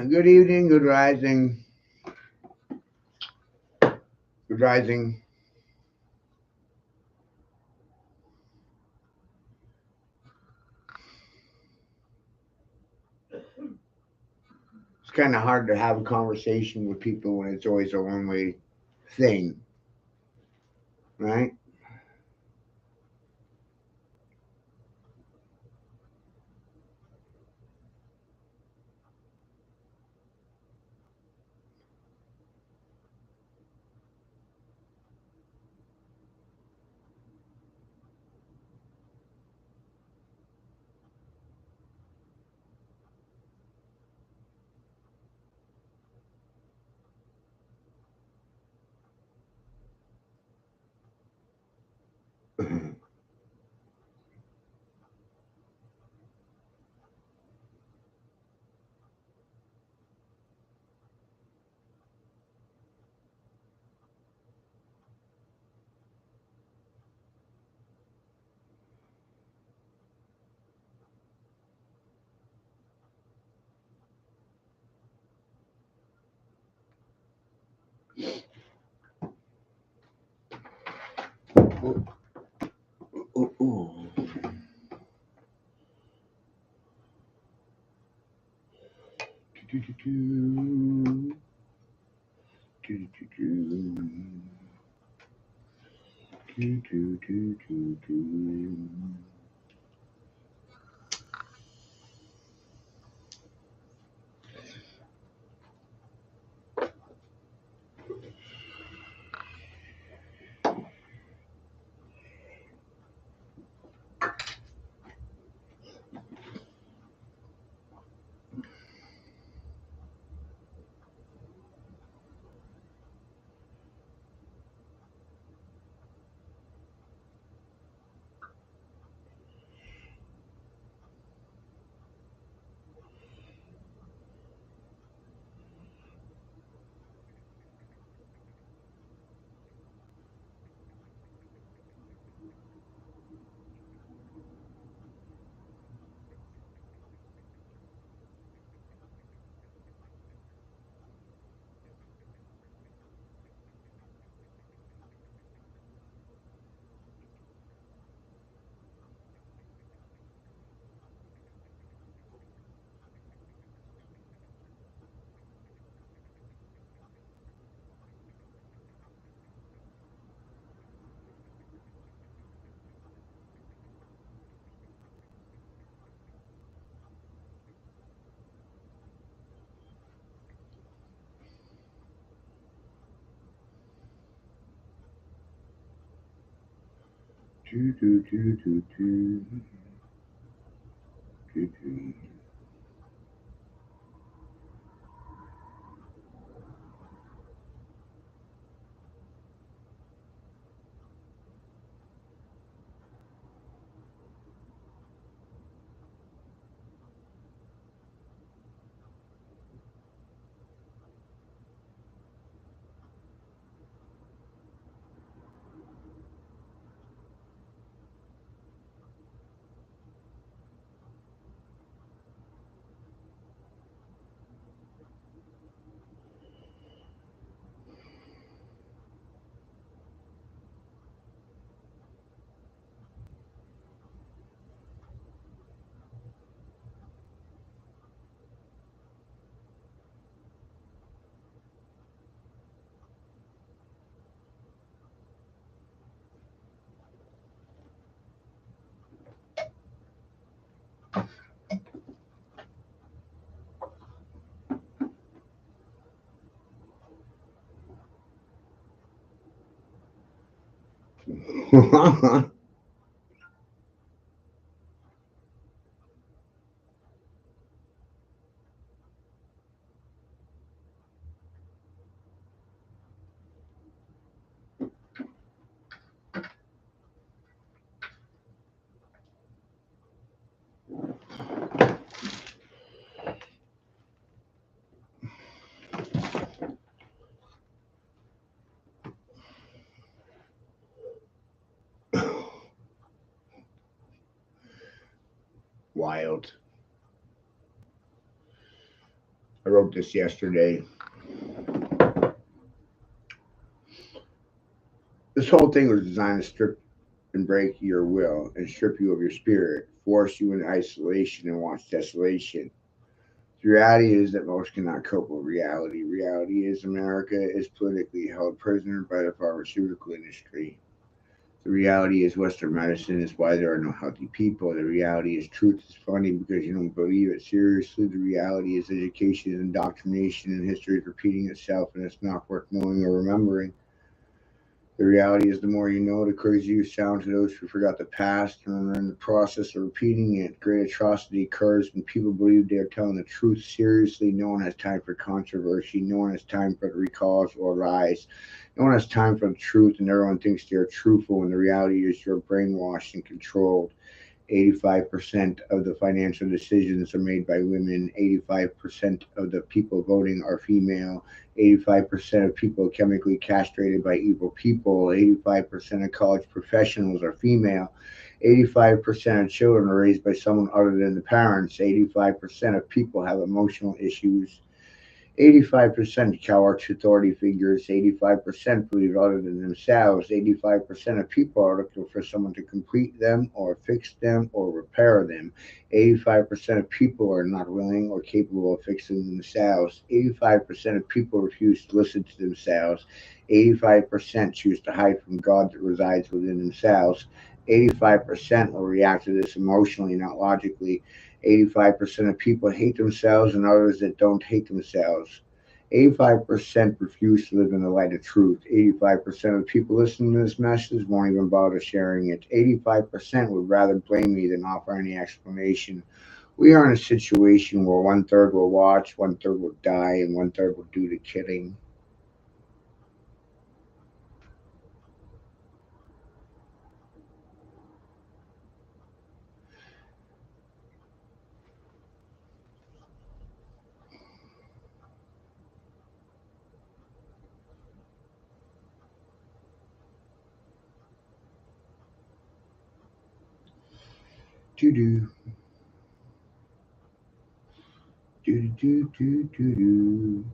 Good evening, good rising, good rising. It's kind of hard to have a conversation with people when it's always a one way thing, right? Ooh, ooh. Do-do-do-do. Do-do-do-do. Do-do-do-do-do. Do-do-do-do-do. Do-do. Wild. I wrote this yesterday. This whole thing was designed to strip and break your will and strip you of your spirit, force you into isolation and watch desolation. The reality is that most cannot cope with reality. Reality is America is politically held prisoner by the pharmaceutical industry. The reality is Western medicine is why there are no healthy people. The reality is truth is funny because you don't believe it seriously. The reality is education is indoctrination and history is repeating itself and it's not worth knowing or remembering. The reality is the more you know, the crazier you sound to those who forgot the past and are in the process of repeating it. Great atrocity occurs when people believe they are telling the truth seriously. No one has time for controversy. No one has time for the recalls or lies. No one has time for the truth, and everyone thinks they are truthful, and the reality is you're brainwashed and controlled. 85% of the financial decisions are made by women. 85% of the people voting are female. 85% of people chemically castrated by evil people. 85% of college professionals are female. 85% of children are raised by someone other than the parents. 85% of people have emotional issues. 85% cowards authority figures, 85% believe other than themselves, 85% of people are looking for someone to complete them or fix them or repair them. 85% of people are not willing or capable of fixing themselves. 85% of people refuse to listen to themselves. 85% choose to hide from God that resides within themselves. 85% will react to this emotionally, not logically. 85% of people hate themselves and others that don't hate themselves. 85% refuse to live in the light of truth. 85% of people listening to this message won't even bother sharing it. 85% would rather blame me than offer any explanation. We are in a situation where one third will watch, one third will die, and one third will do the killing. Do do do do do do do.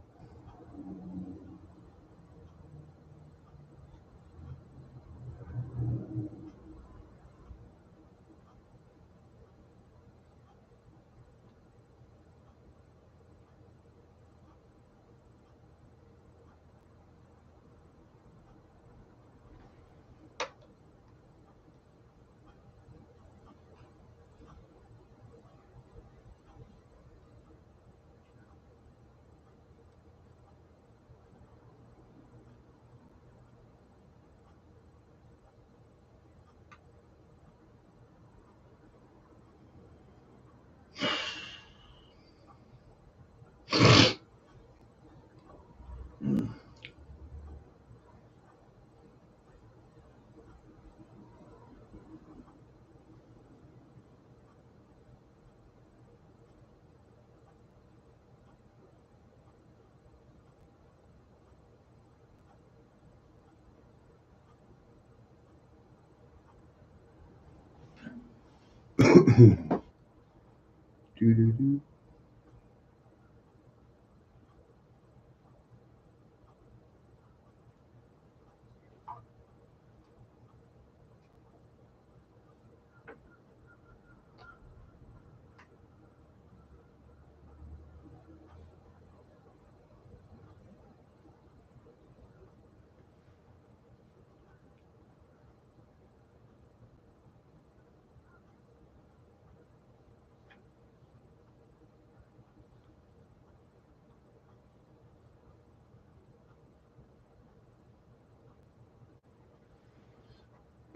Do do do.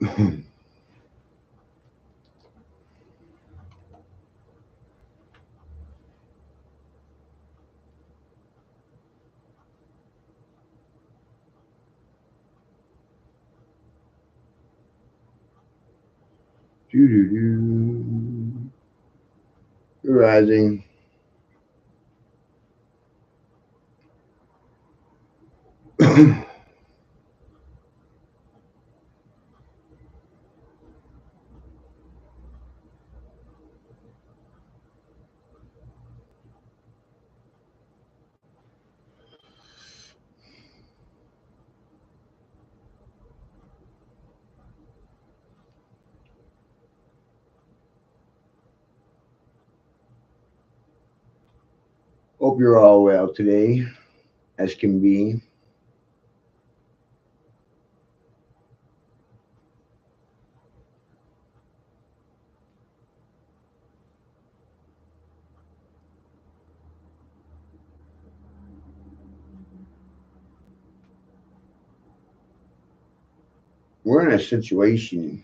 Do do do. Rising. Hope you're all well today, as can be. We're in a situation.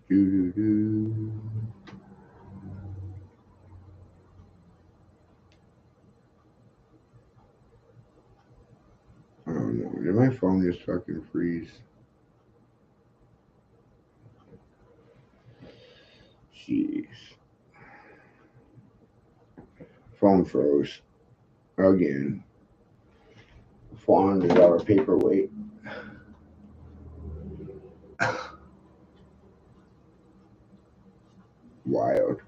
Do do do. Oh no, did my phone just fucking freeze? Jeez. Phone froze. Again. $400 paperweight. Wild.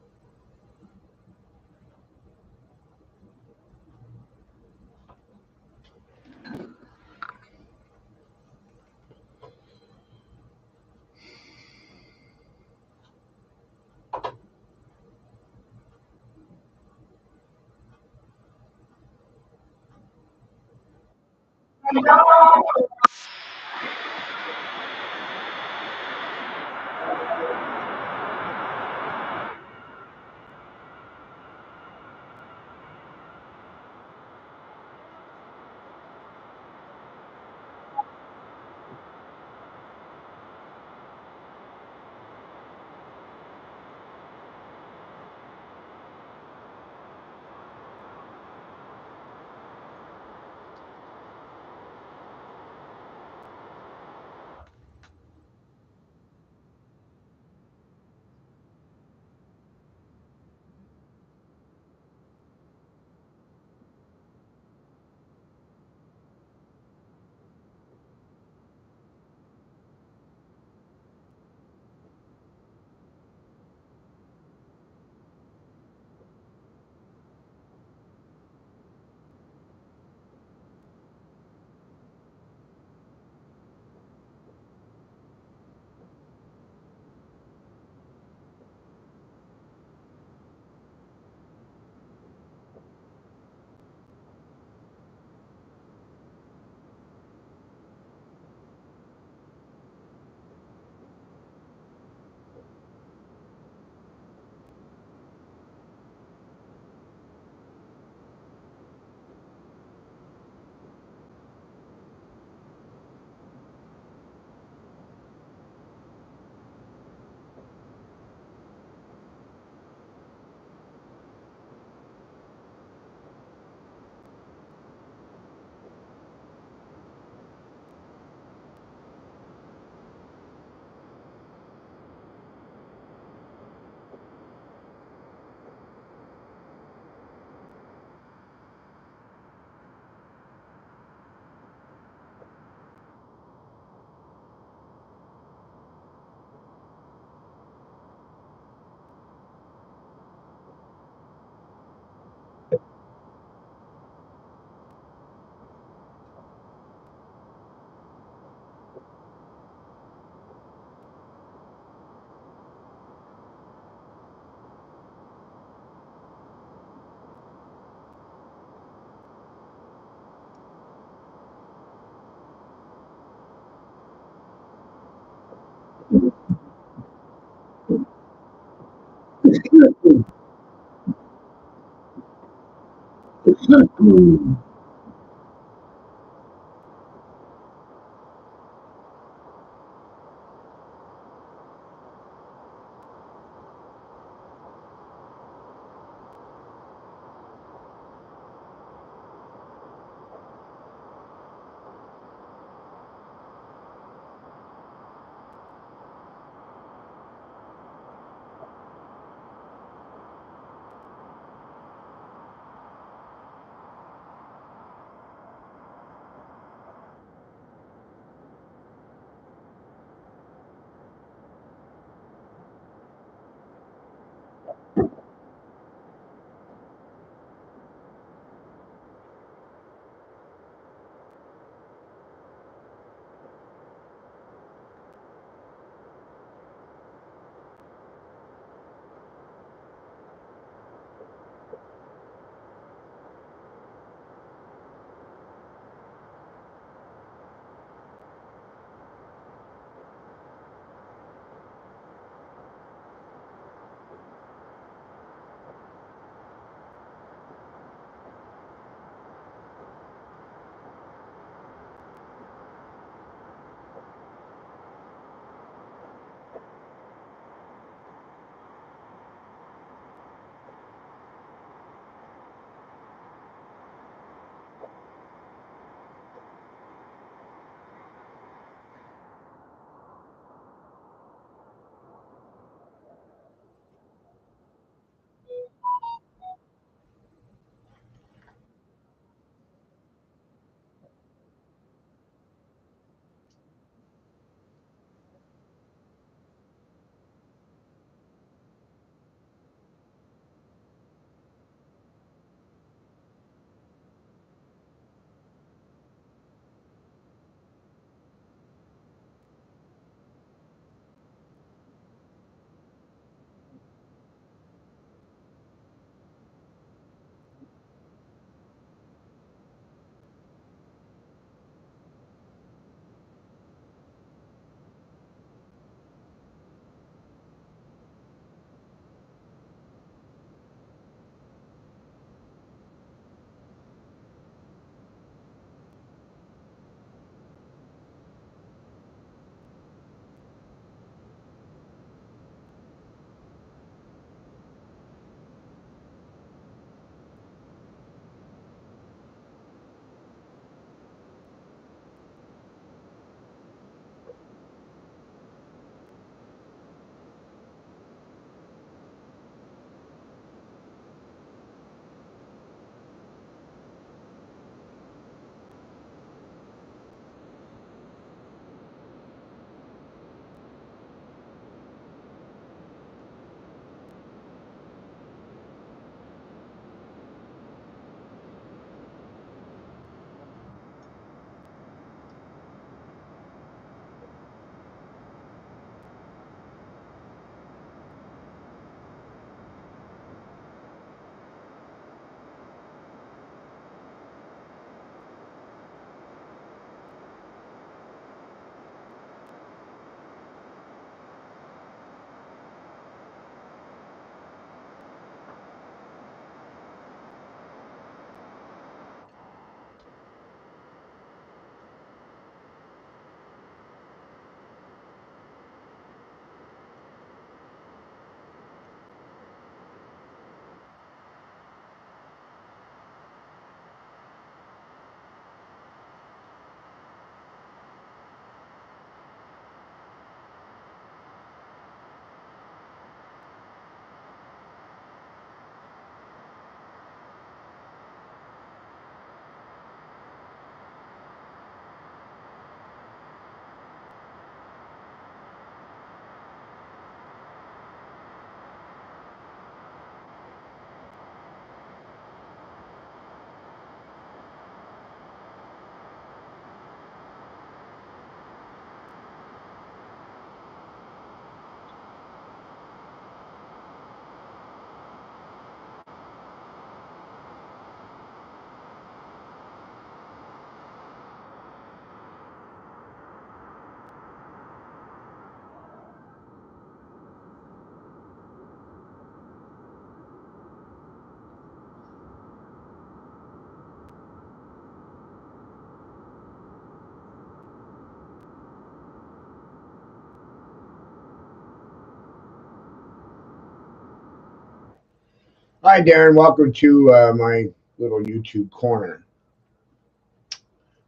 Hi, Darren. Welcome to my little YouTube corner.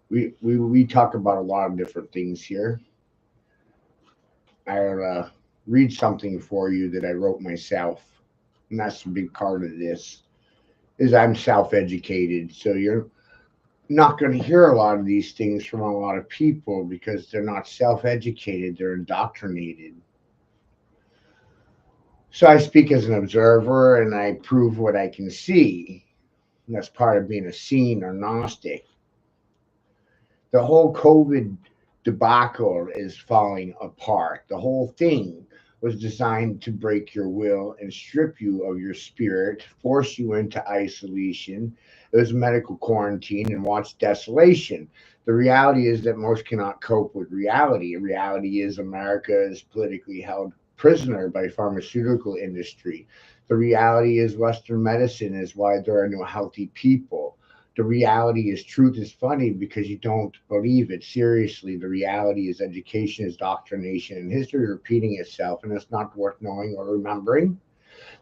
We talk about a lot of different things here. I'll read something for you that I wrote myself, and that's a big part of this. Is I'm self-educated, so you're not going to hear a lot of these things from a lot of people because they're not self-educated; they're indoctrinated. So I speak as an observer, and I prove what I can see. And that's part of being a seeing or Gnostic. The whole COVID debacle is falling apart. The whole thing was designed to break your will and strip you of your spirit, force you into isolation. It was medical quarantine and watch desolation. The reality is that most cannot cope with reality. Reality is America is politically held prisoner by pharmaceutical industry. The reality is Western medicine is why there are no healthy people. The reality is truth is funny because you don't believe it seriously. The reality is education is doctrination and history repeating itself, and it's not worth knowing or remembering.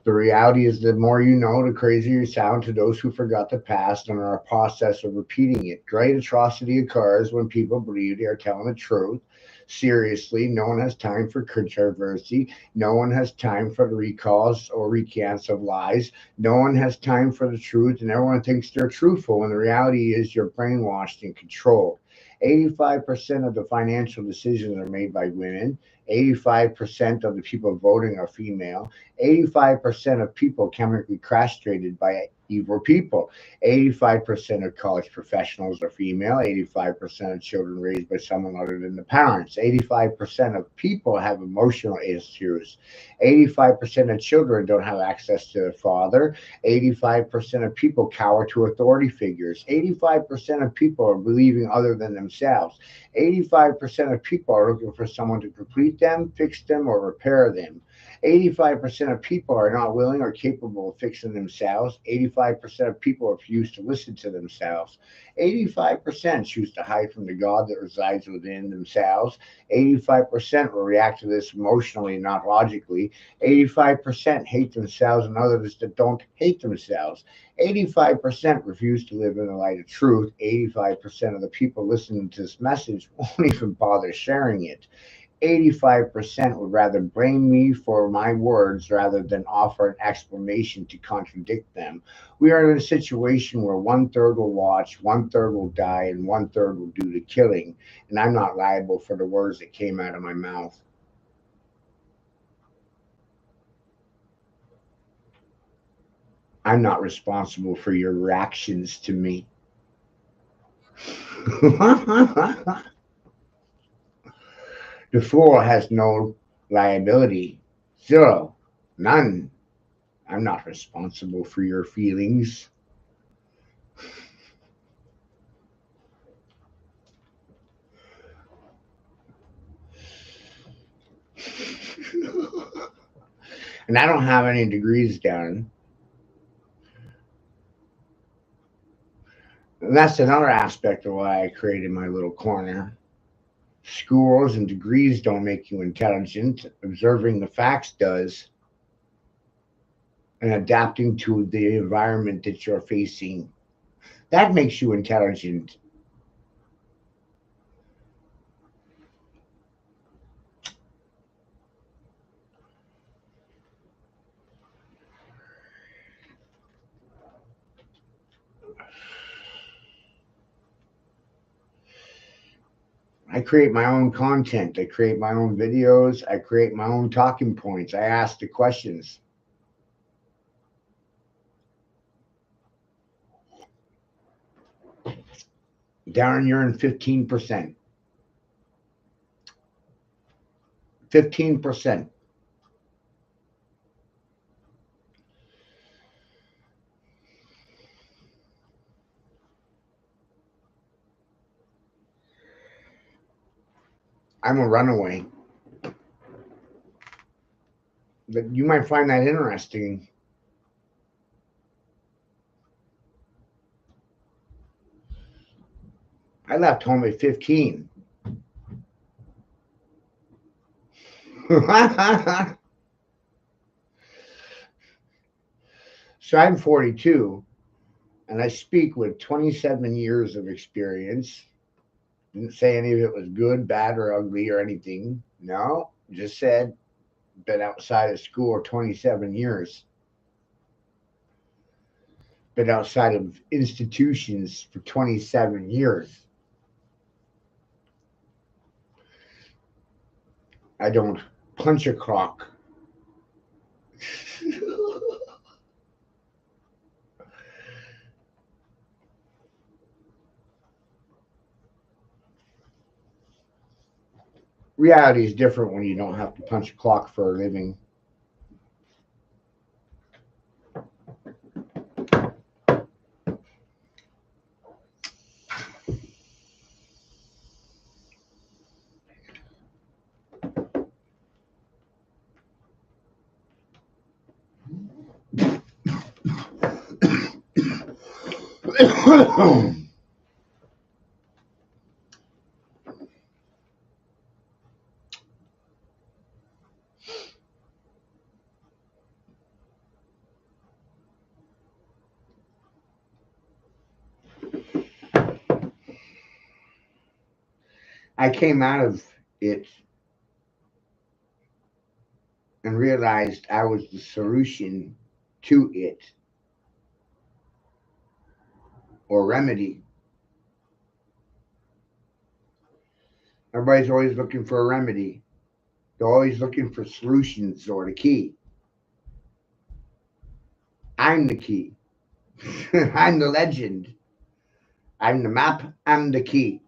The reality is the more you know, the crazier you sound to those who forgot the past and are a process of repeating it. Great atrocity occurs when people believe they are telling the truth. Seriously, no one has time for controversy. No one has time for the recalls or recants of lies. No one has time for the truth, and everyone thinks they're truthful when the reality is you're brainwashed and controlled. 85% of the financial decisions are made by women. 85% of the people voting are female. 85% of people chemically castrated by evil people. 85% of college professionals are female. 85% of children raised by someone other than the parents. 85% of people have emotional issues. 85% of children don't have access to their father. 85% of people cower to authority figures. 85% of people are believing other than themselves. 85% of people are looking for someone to complete them, fix them, or repair them. 85% of people are not willing or capable of fixing themselves. 85% of people refuse to listen to themselves. 85% choose to hide from the God that resides within themselves. 85% will react to this emotionally, not logically. 85% hate themselves and others that don't hate themselves. 85% refuse to live in the light of truth. 85% of the people listening to this message won't even bother sharing it. 85% would rather blame me for my words rather than offer an explanation to contradict them. We are in a situation where one third will watch, one third will die, and one third will do the killing. And I'm not liable for the words that came out of my mouth. I'm not responsible for your reactions to me. The fool has no liability. Zero. None. I'm not responsible for your feelings. And I don't have any degrees down. And that's another aspect of why I created my little corner. Schools and degrees don't make you intelligent. Observing the facts does, and adapting to the environment that you're facing. That makes you intelligent. I create my own content. I create my own videos. I create my own talking points. I ask the questions. Darren, you're in 15%. 15%. I'm a runaway. But you might find that interesting. I left home at 15. So So I'm 42, and I speak with 27 years of experience. Didn't say any of it was good, bad, or ugly or anything. No, just said been outside of school 27 years. Been outside of institutions for 27 years. I don't punch a clock. Reality is different when you don't have to punch a clock for a living. I came out of it and realized I was the solution to it or remedy. Everybody's always looking for a remedy. They're always looking for solutions or the key. I'm the key. I'm the legend. I'm the map. I'm the key.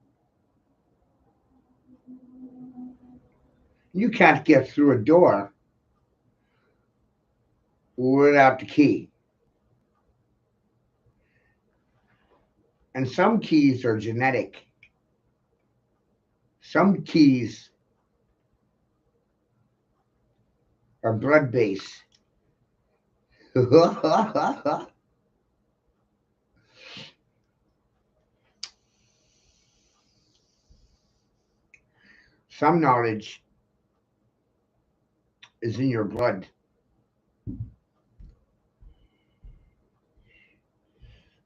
You can't get through a door without the key. And some keys are genetic. Some keys are blood based. Some knowledge is in your blood.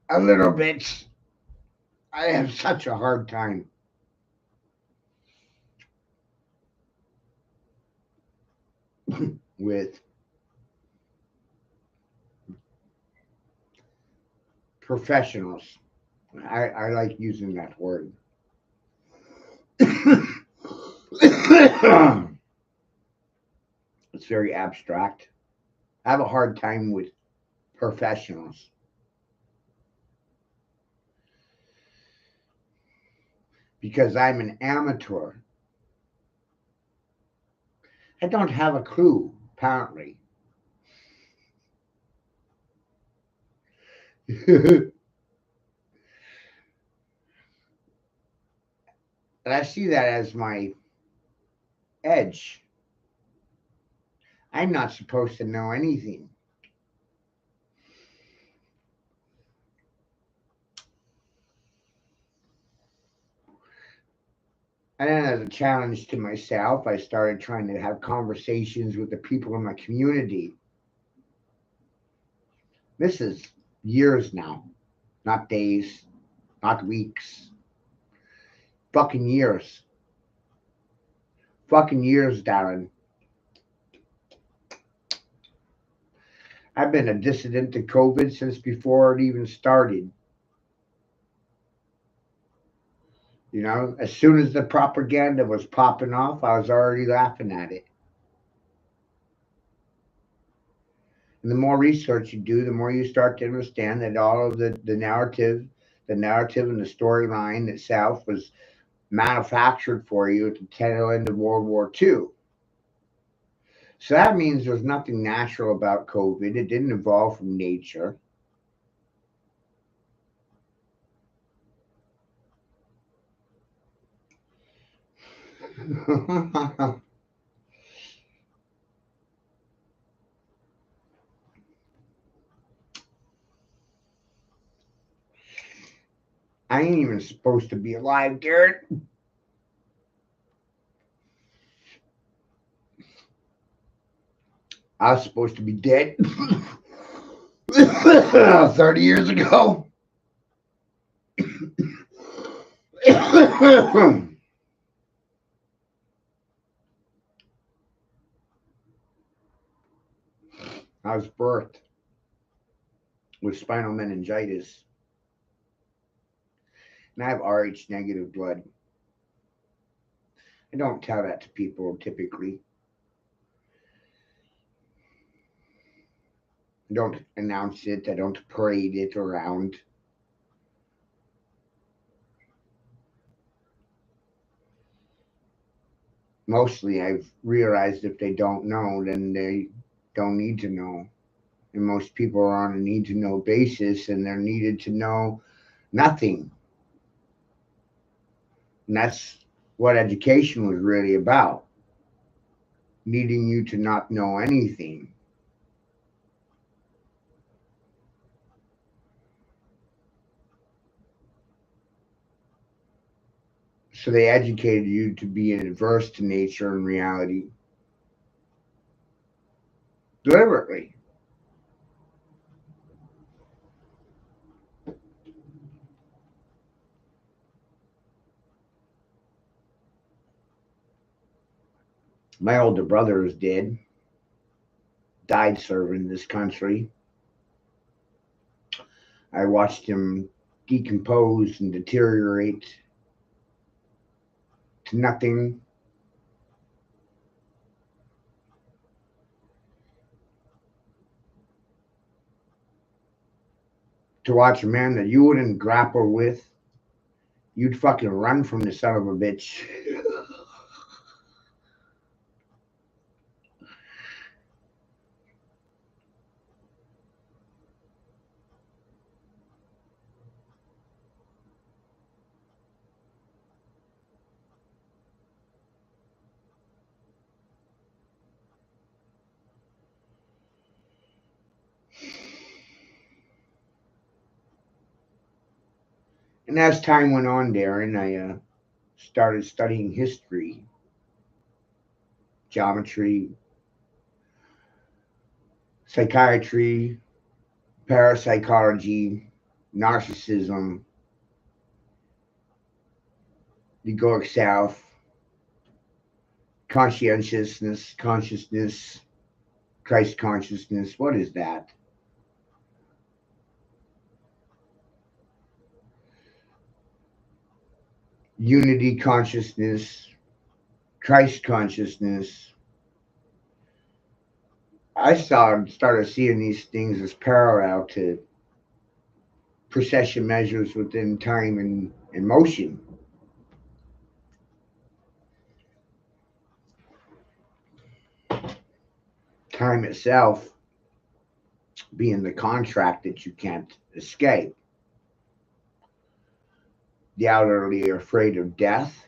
A little bit. I have such a hard time with professionals. I like using that word. It's very abstract. I have a hard time with professionals because I'm an amateur. I don't have a clue, apparently. And I see that as my edge. I'm not supposed to know anything. And then, as a challenge to myself, I started trying to have conversations with the people in my community. This is years now, not days, not weeks, fucking years. Fucking years, Darren. I've been a dissident to COVID since before it even started. You know, as soon as the propaganda was popping off, I was already laughing at it. And the more research you do, the more you start to understand that all of the narrative and the storyline itself was manufactured for you at the tail end of World War II. So that means there's nothing natural about COVID. It didn't evolve from nature. I ain't even supposed to be alive, Garrett. I was supposed to be dead. 30 years ago. I was birthed with spinal meningitis, and I have Rh negative blood. I don't tell that to people typically. I don't announce it. I don't parade it around. Mostly, I've realized if they don't know, then they don't need to know. And most people are on a need to know basis, and they're needed to know nothing. And that's what education was really about, needing you to not know anything. So they educated you to be adverse to nature and reality deliberately. My older brother is dead, died serving this country. I watched him decompose and deteriorate to nothing. To watch a man that you wouldn't grapple with, you'd fucking run from the son of a bitch. And as time went on, Darren, I started studying history, geometry, psychiatry, parapsychology, narcissism, egoic self, consciousness, Christ consciousness. What is that? Unity consciousness, Christ consciousness. I started seeing these things as parallel to precession measures within time and motion. Time itself being the contract that you can't escape. The elderly are afraid of death,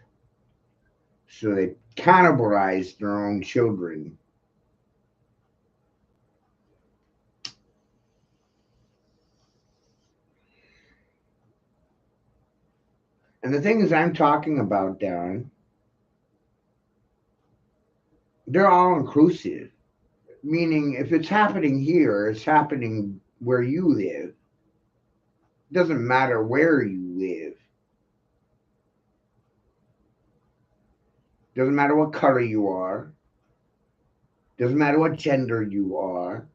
so they cannibalize their own children. And the things I'm talking about, Darren, they're all inclusive. Meaning, if it's happening here, it's happening where you live. It doesn't matter where you live. Doesn't matter what color you are. Doesn't matter what gender you are.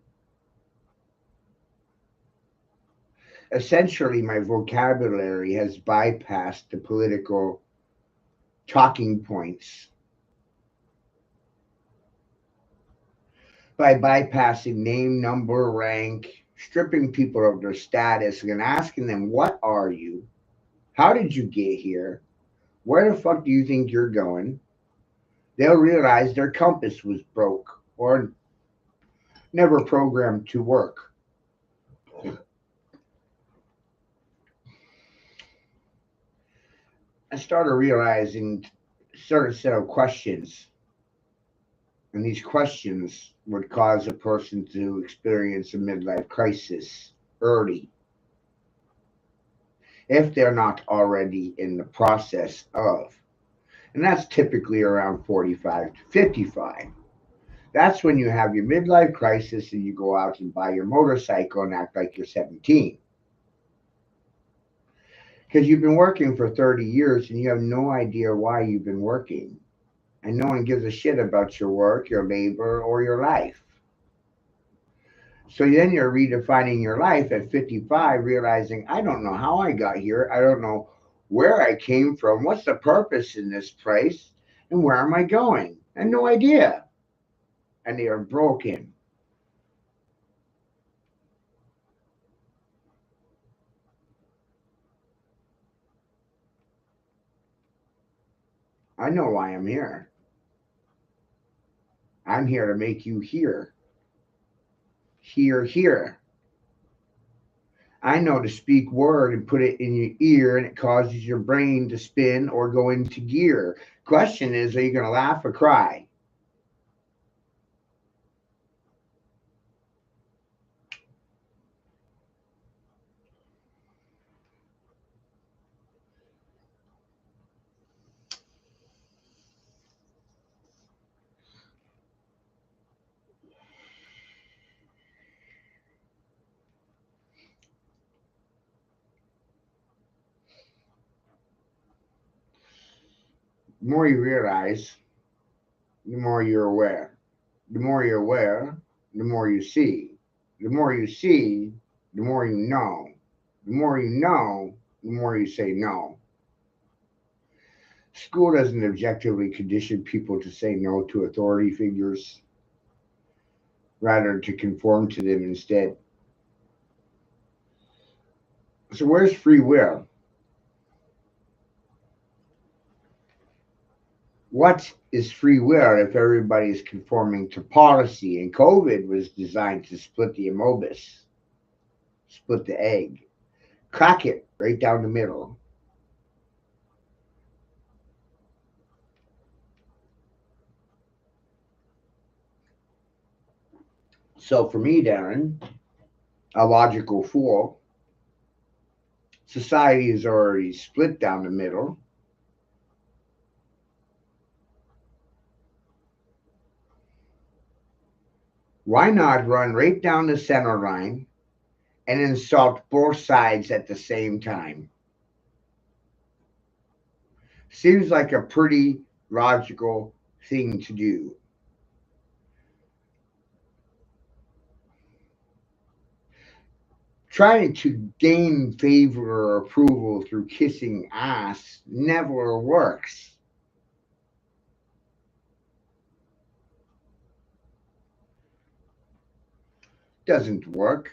Essentially, my vocabulary has bypassed the political talking points by bypassing name, number, rank, stripping people of their status and asking them, what are you? How did you get here? Where the fuck do you think you're going? They'll realize their compass was broke or never programmed to work. I started realizing certain set of questions, and these questions would cause a person to experience a midlife crisis early if they're not already in the process of. And that's typically around 45 to 55. That's when you have your midlife crisis and you go out and buy your motorcycle and act like you're 17. Because you've been working for 30 years and you have no idea why you've been working. And no one gives a shit about your work, your labor, or your life. So then you're redefining your life at 55, realizing, I don't know how I got here. I don't know where I came from. What's the purpose in this place? And where am I going? And no idea. And they are broken. I know why I'm here. I'm here to make you hear. Hear, hear. I know to speak word and put it in your ear and it causes your brain to spin or go into gear. Question is, are you going to laugh or cry? The more you realize, the more you're aware. The more you're aware, the more you see. The more you see, the more you know. The more you know, the more you say no. School doesn't objectively condition people to say no to authority figures, rather to conform to them instead. So where's free will? What is free will if everybody is conforming to policy? And COVID was designed to split the imobus, split the egg, crack it right down the middle. So for me, Darren, a logical fool, society is already split down the middle. Why not run right down the center line and insult both sides at the same time? Seems like a pretty logical thing to do. Trying to gain favor or approval through kissing ass never works. Doesn't work.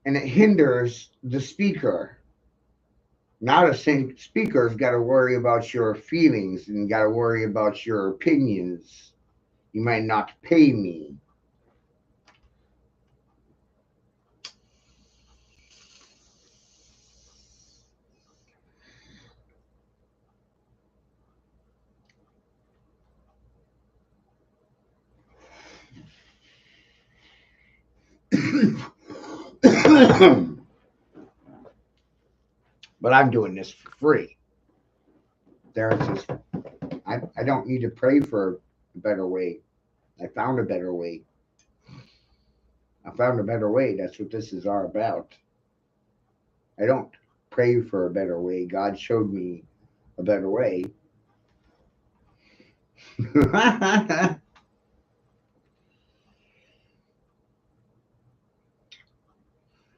And it hinders the speaker. Now the same speaker's got to worry about your feelings and got to worry about your opinions. You might not pay me. But I'm doing this for free. There says, I don't need to pray for a better way. I found a better way. I found a better way. That's what this is all about. I don't pray for a better way. God showed me a better way.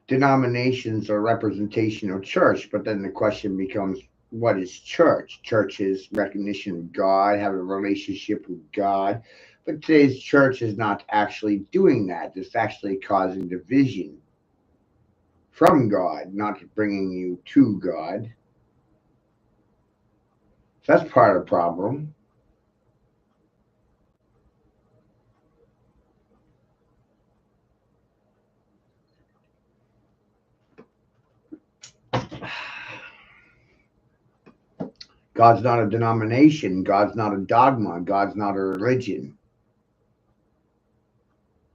Denominations are representation of church, but then the question becomes, what is church? Church is recognition of God, have a relationship with God. But today's church is not actually doing that. It's actually causing division from God, not bringing you to God. So that's part of the problem. God's not a denomination. God's not a dogma. God's not a religion.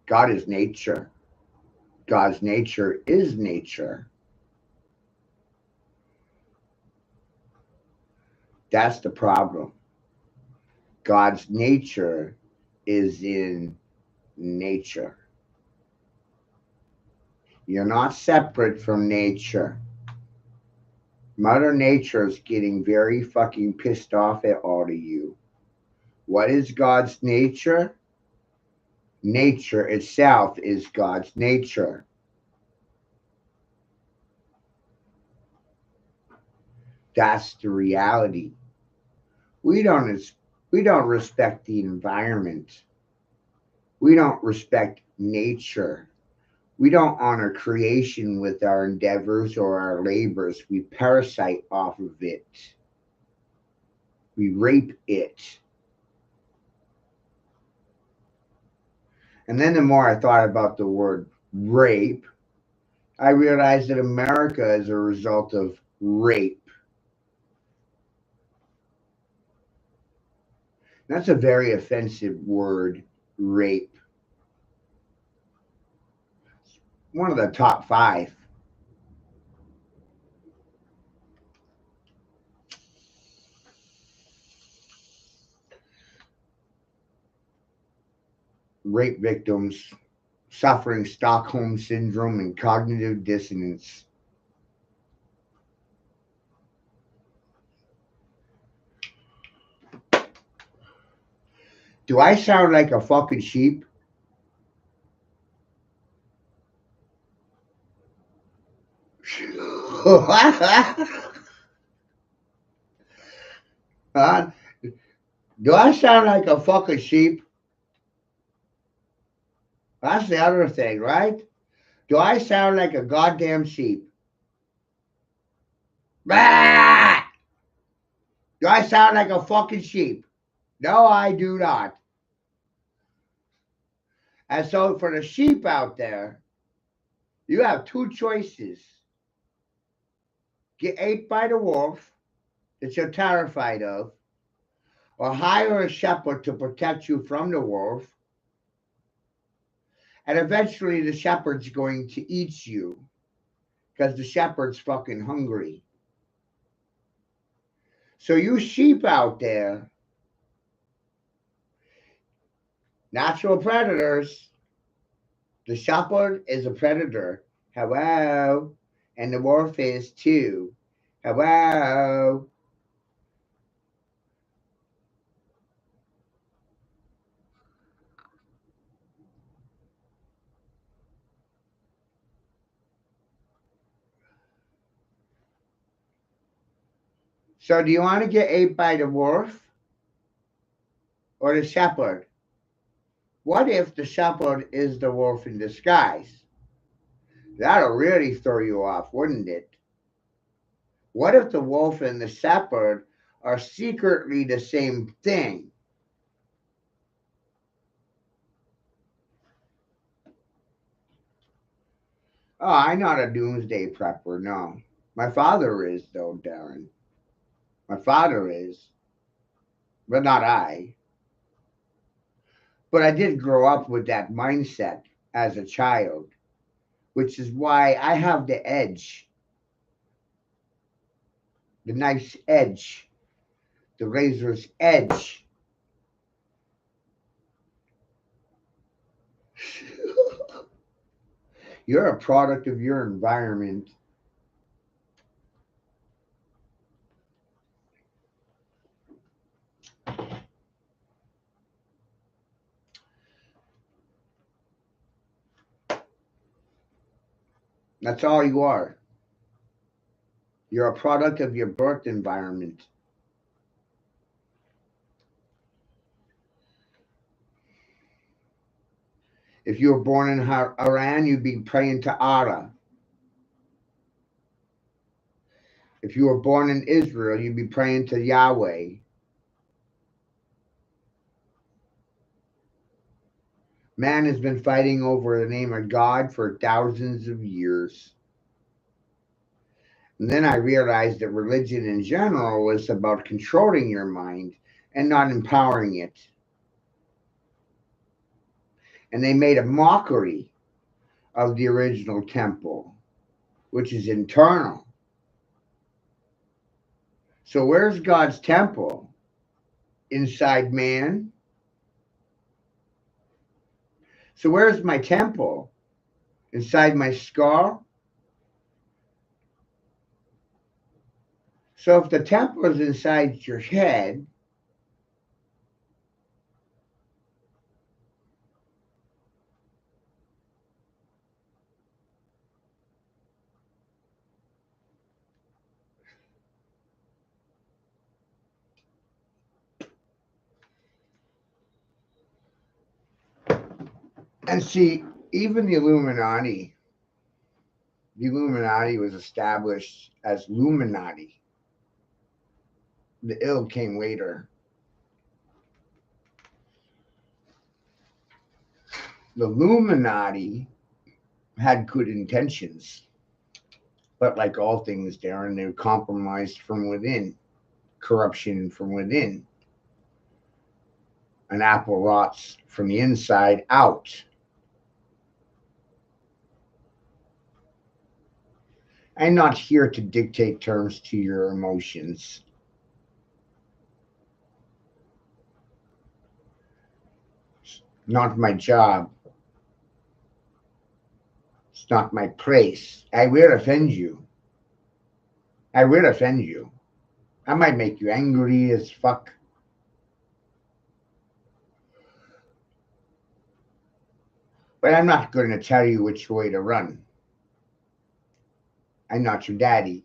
God is nature. God's nature is nature. That's the problem. God's nature is in nature. You're not separate from nature. Mother Nature is getting very fucking pissed off at all of you. What is God's nature? Nature itself is God's nature. That's the reality. We don't we don't respect the environment. We don't respect nature. We don't honor creation with our endeavors or our labors. We parasite off of it. We rape it. And then the more I thought about the word rape, I realized that America is a result of rape. That's a very offensive word, rape. One of the top 5. Rape victims suffering Stockholm syndrome and cognitive dissonance. Do I sound like a fucking sheep? Huh? Do I sound like a fucking sheep? That's the other thing, right? Do I sound like a goddamn sheep? Bah! Do I sound like a fucking sheep? No, I do not. And so for the sheep out there, you have 2 choices. Get ate by the wolf that you're terrified of, or hire a shepherd to protect you from the wolf. And eventually the shepherd's going to eat you because the shepherd's fucking hungry. So you sheep out there, natural predators, the shepherd is a predator. Hello. And the wolf is too. Hello. So do you want to get ate by the wolf or the shepherd? What if the shepherd is the wolf in disguise? That'll really throw you off, wouldn't it? What if the wolf and the shepherd are secretly the same thing? Oh, I'm not a doomsday prepper, no. My father is, though, Darren. My father is, but not I. But I did grow up with that mindset as a child, which is why I have the edge, the nice edge, the razor's edge. You're a product of your environment. That's all you are. You're a product of your birth environment. If you were born in Iran, you'd be praying to Allah. If you were born in Israel, you'd be praying to Yahweh. Man has been fighting over the name of God for thousands of years. And then I realized that religion in general was about controlling your mind and not empowering it. And they made a mockery of the original temple, which is internal. So where's God's temple? inside man. So where's my temple? Inside my skull? So if the temple is inside your head, and see, even the Illuminati was established as Illuminati. The ill came later. The Illuminati had good intentions, but like all things, Darren, they were compromised from within, corruption from within. An apple rots from the inside out. I'm not here to dictate terms to your emotions. Not my job. It's not my place. I will offend you. I will offend you. I might make you angry as fuck. But I'm not going to tell you which way to run. I'm not your daddy.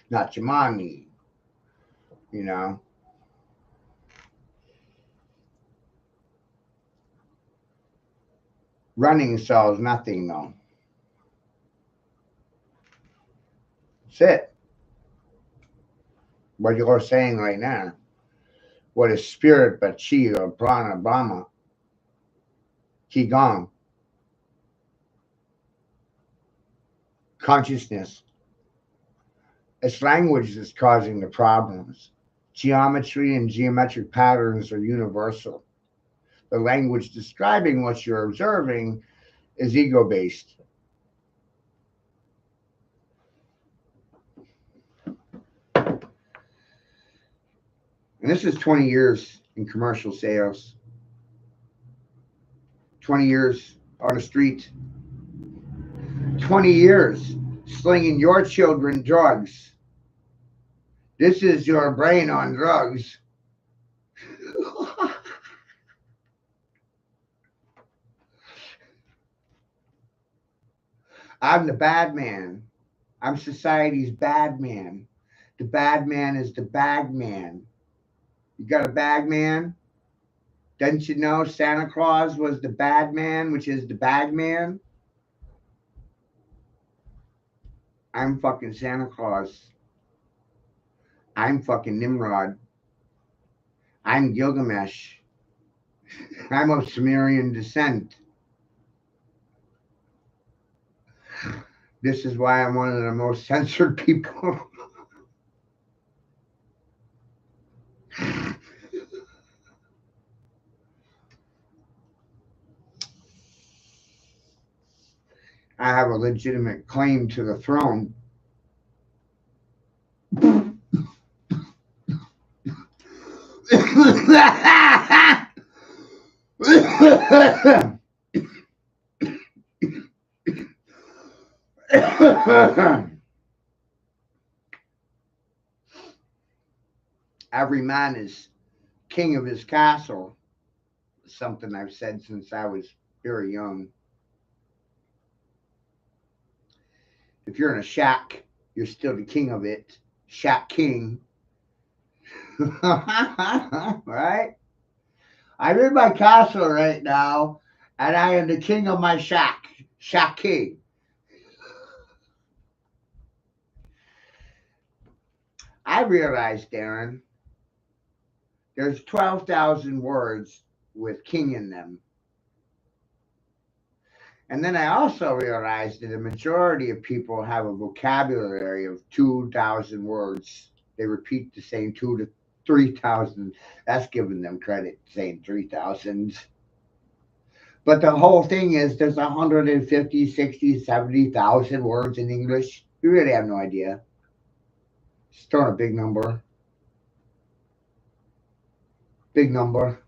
Not your mommy. You know? Running solves nothing, though. That's it. What you're saying right now. What is spirit but chi or prana, brahma, qigong, consciousness. It's language that's causing the problems. Geometry and geometric patterns are universal. The language describing what you're observing is ego-based. And this is 20 years in commercial sales, 20 years on the street, 20 years slinging your children drugs. This is your brain on drugs. I'm the bad man. I'm society's bad man. The bad man is the bag man. You got a bag man? Didn't you know Santa Claus was the bad man, which is the bag man? I'm fucking Santa Claus. I'm fucking Nimrod. I'm Gilgamesh. I'm of Sumerian descent. This is why I'm one of the most censored people. I have a legitimate claim to the throne. Every man is king of his castle. Something I've said since I was very young. If you're in a shack, you're still the king of it. Shack king. Right? I'm in my castle right now, and I am the king of my shack. Shack king. I realized, Darren, there's 12,000 words with king in them. And then I also realized that the majority of people have a vocabulary of 2,000 words. They repeat the same 2,000 to 3,000. That's giving them credit, saying 3,000. But the whole thing is there's 150, 60, 70,000 words in English. You really have no idea. Still a big number. Big number.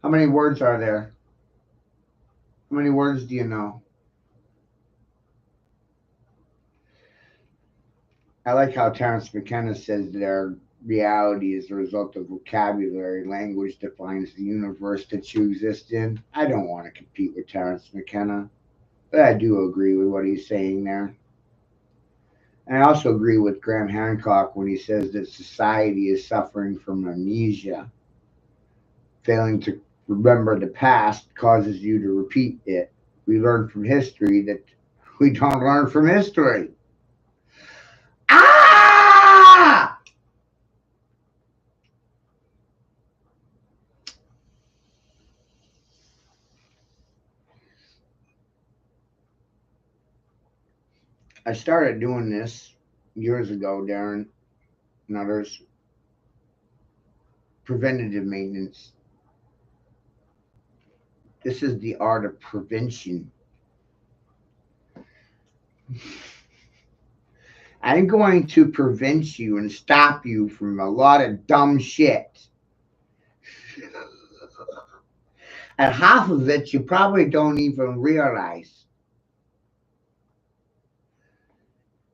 How many words are there? How many words do you know? I like how Terence McKenna says that our reality is the result of vocabulary. Language defines the universe that you exist in. I don't want to compete with Terence McKenna, but I do agree with what he's saying there. And I also agree with Graham Hancock when he says that society is suffering from amnesia. Failing to remember the past causes you to repeat it. We learn from history that we don't learn from history. Ah! I started doing this years ago, Darren and others. Preventative maintenance. This is the art of prevention. I'm going to prevent you and stop you from a lot of dumb shit. And half of it you probably don't even realize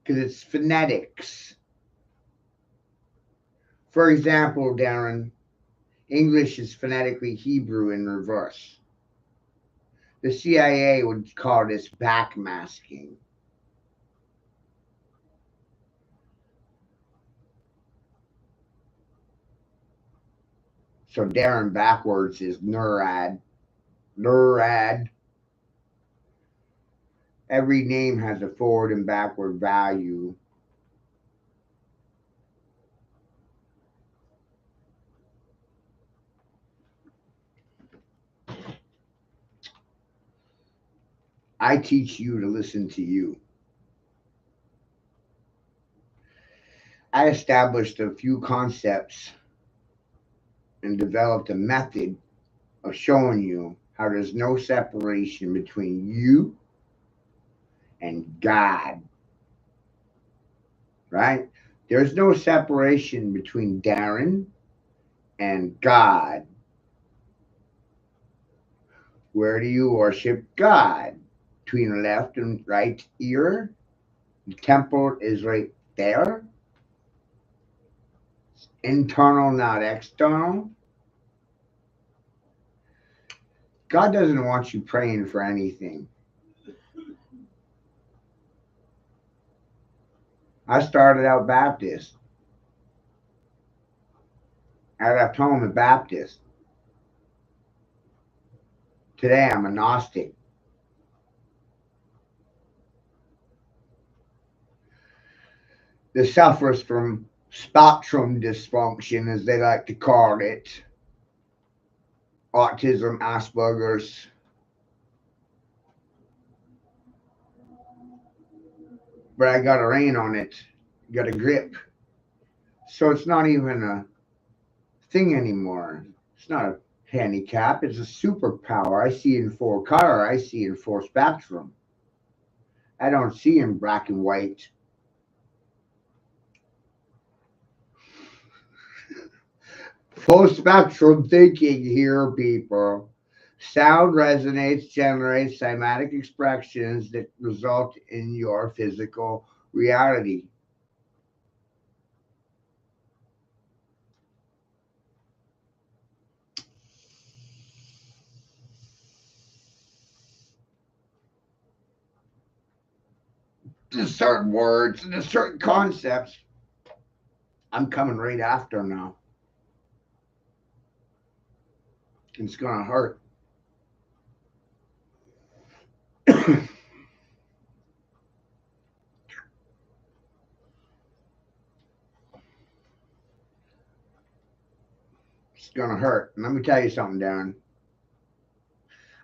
because it's phonetics. For example, Darren, English is phonetically Hebrew in reverse. The CIA would call this backmasking. So Darren backwards is NURAD. NURAD. Every name has a forward and backward value. I teach you to listen to you. I established a few concepts and developed a method of showing you how there's no separation between you and God, right? There's no separation between Darren and God. Where do you worship God? Between the left and right ear? The temple is right there. Internal, not external. God doesn't want you praying for anything. I started out Baptist. I left home a Baptist. Today I'm a Gnostic. That suffers from spectrum dysfunction, as they like to call it, autism, Asperger's. But I got a rein on it, got a grip. So it's not even a thing anymore. It's not a handicap, it's a superpower. I see in full color, I see in full spectrum. I don't see in black and white. Full spectrum thinking here, people. Sound resonates, generates cymatic expressions that result in your physical reality. There's certain words and there's certain concepts. I'm coming right after now. It's gonna hurt. It's gonna hurt. And let me tell you something, Darren.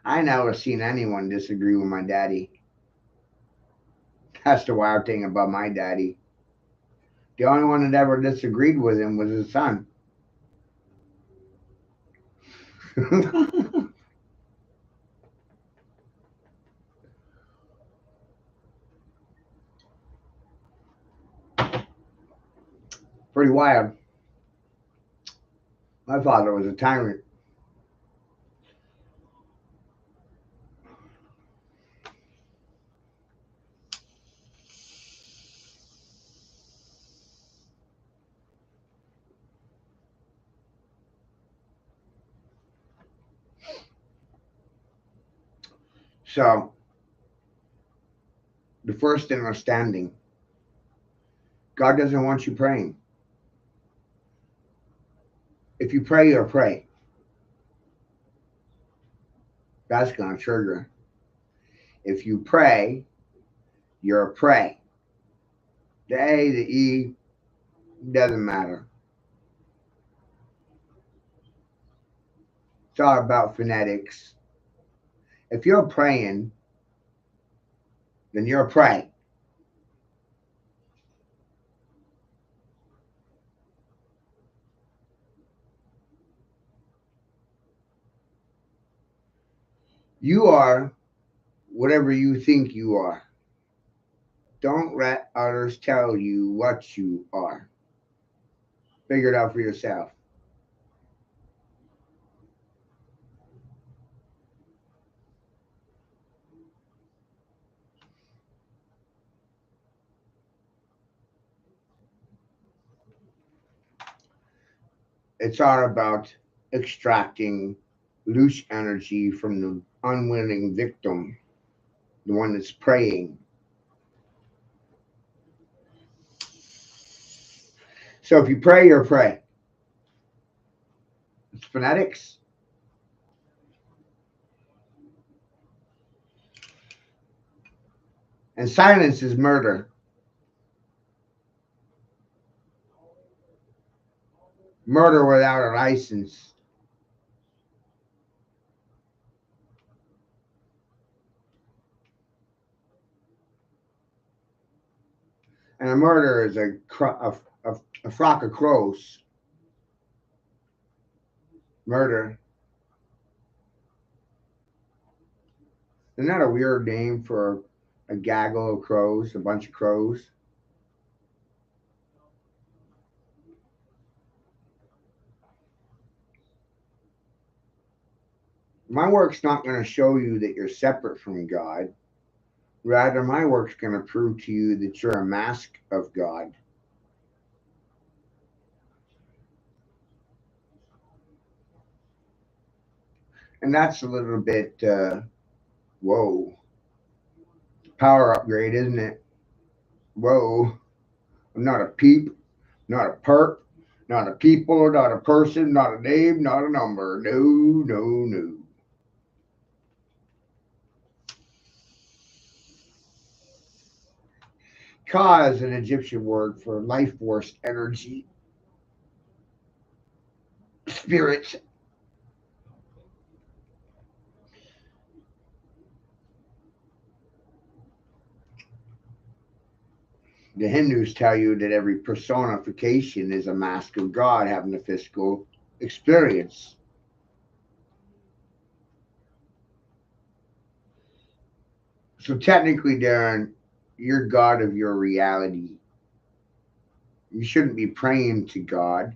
I never seen anyone disagree with my daddy. That's the wild thing about my daddy. The only one that ever disagreed with him was his son. Pretty wild. My father was a tyrant. So, the first understanding, God doesn't want you praying. If you pray, you'll pray. That's going to trigger. If you pray, you're a pray. The A, the E, doesn't matter. It's all about phonetics. If you're praying, then you're a pray. You are whatever you think you are. Don't let others tell you what you are. Figure it out for yourself. It's all about extracting loose energy from the unwilling victim, the one that's praying. So if you pray, you're pray. It's phonetics. And silence is murder. Murder without a license. And a murder is a flock of crows. Murder. Isn't that a weird name for a gaggle of crows, a bunch of crows? My work's not going to show you that you're separate from God. Rather, my work's going to prove to you that you're a mask of God. And that's a little bit, whoa, power upgrade, isn't it? Whoa, I'm not a peep, not a perp, not a people, not a person, not a name, not a number. No, no, no. Ka is an Egyptian word for life force, energy, spirit. The Hindus tell you that every personification is a mask of God having a physical experience. So technically, Darren, you're God of your reality. You shouldn't be praying to God.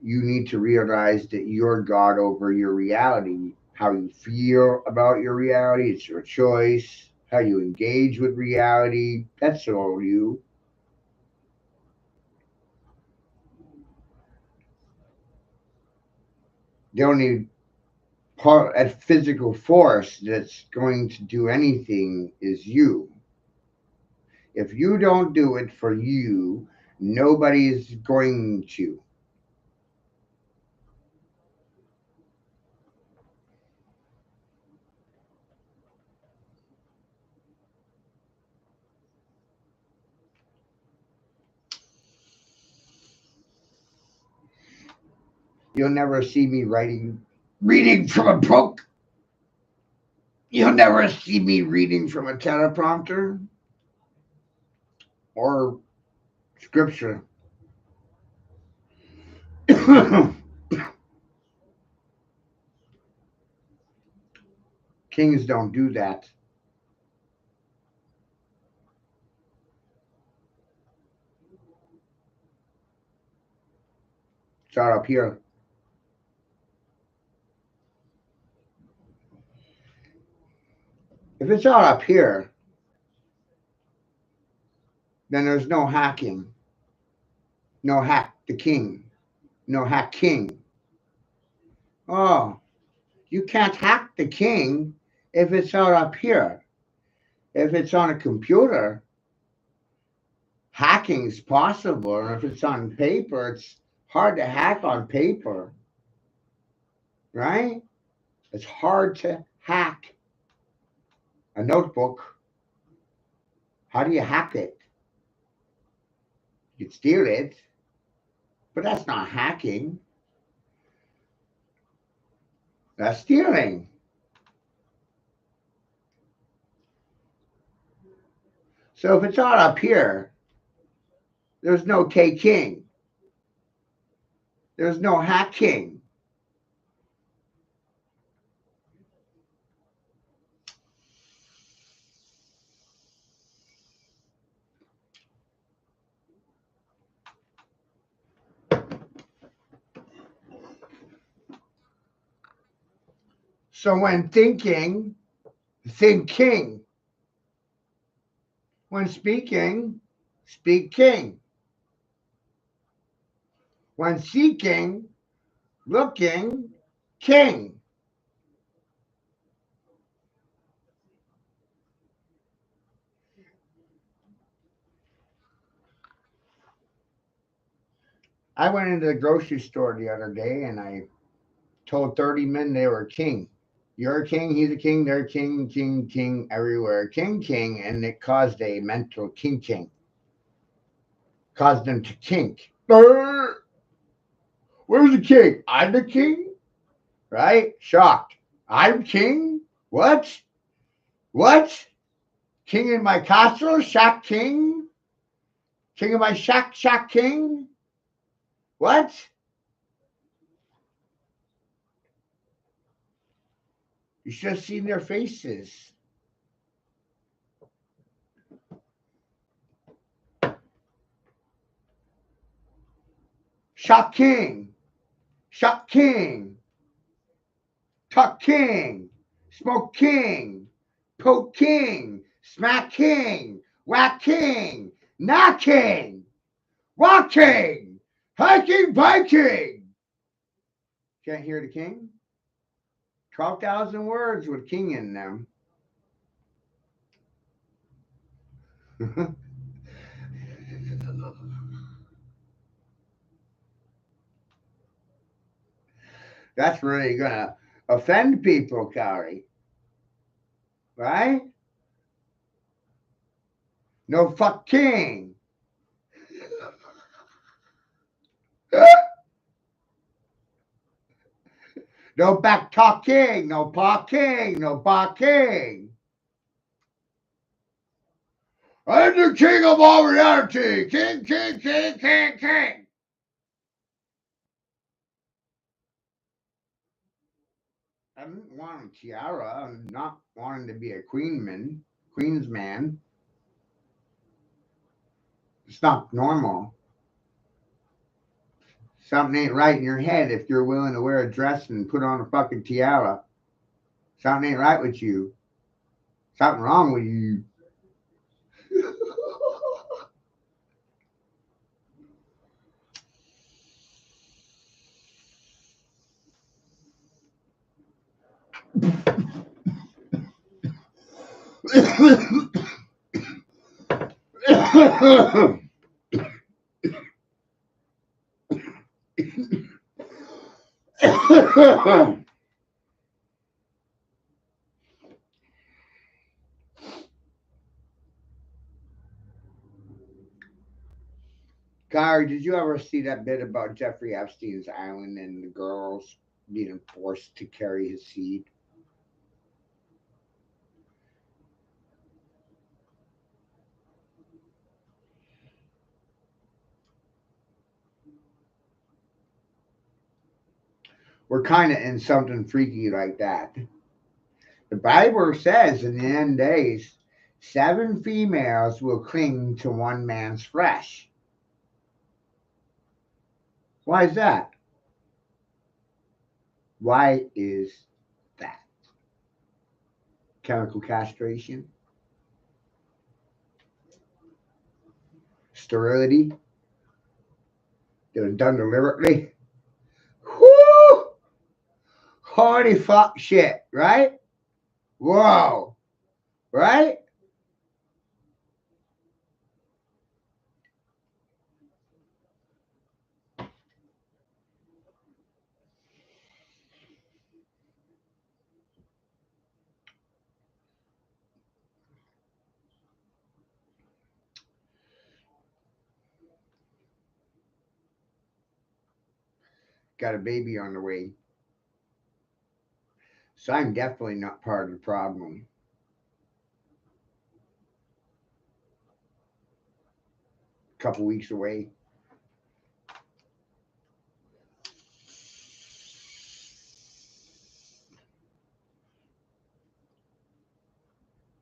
You need to realize that you're God over your reality. How you feel about your reality, it's your choice. How you engage with reality, that's all you. The only part at physical force that's going to do anything is you. If you don't do it for you, nobody's going to. You'll never see me reading from a book. You'll never see me reading from a teleprompter or scripture. Kings don't do that. It's all up here. If it's all up here, then there's no hacking. No hack the king. No hack king. Oh, you can't hack the king if it's all up here. If it's on a computer, hacking's possible. And if it's on paper, it's hard to hack on paper. Right? It's hard to hack a notebook. How do you hack it? You can steal it, but that's not hacking. That's stealing. So if it's all up here, there's no taking. There's no hacking. So when thinking, think king. When speaking, speak king. When seeking, looking, king. I went into the grocery store the other day and I told 30 men they were king. You're a king, he's a king, they're king, king, king, everywhere. King, king, and it caused a mental kinking. Caused them to kink. Where's the king? I'm the king? Right? Shocked. I'm king? What? What? King in my castle? Shack king? King of my shack, shack king? What? You should have seen their faces. Shop king, shop king, talk king, smoke king, poke king, smack king, whack king, knock king, walk king, hiking, biking. Can't hear the king? 12,000 words with king in them. That's really gonna offend people, Kari. Right? No fuck king. No back talking, no parking, no barking. I'm the king of all reality. King, king, king, king, king. I didn't want a tiara. I'm not wanting to be a queen's man. It's not normal. Something ain't right in your head if you're willing to wear a dress and put on a fucking tiara. Something ain't right with you. Something wrong with you. Gary, did you ever see that bit about Jeffrey Epstein's island and the girls being forced to carry his seed? We're kind of in something freaky like that. The Bible says in the end days, 7 females will cling to one man's flesh. Why is that? Why is that? Chemical castration, sterility, that was done deliberately. Whoo! Holy fuck shit, right? Whoa, right? Got a baby on the way. So I'm definitely not part of the problem. A couple weeks away.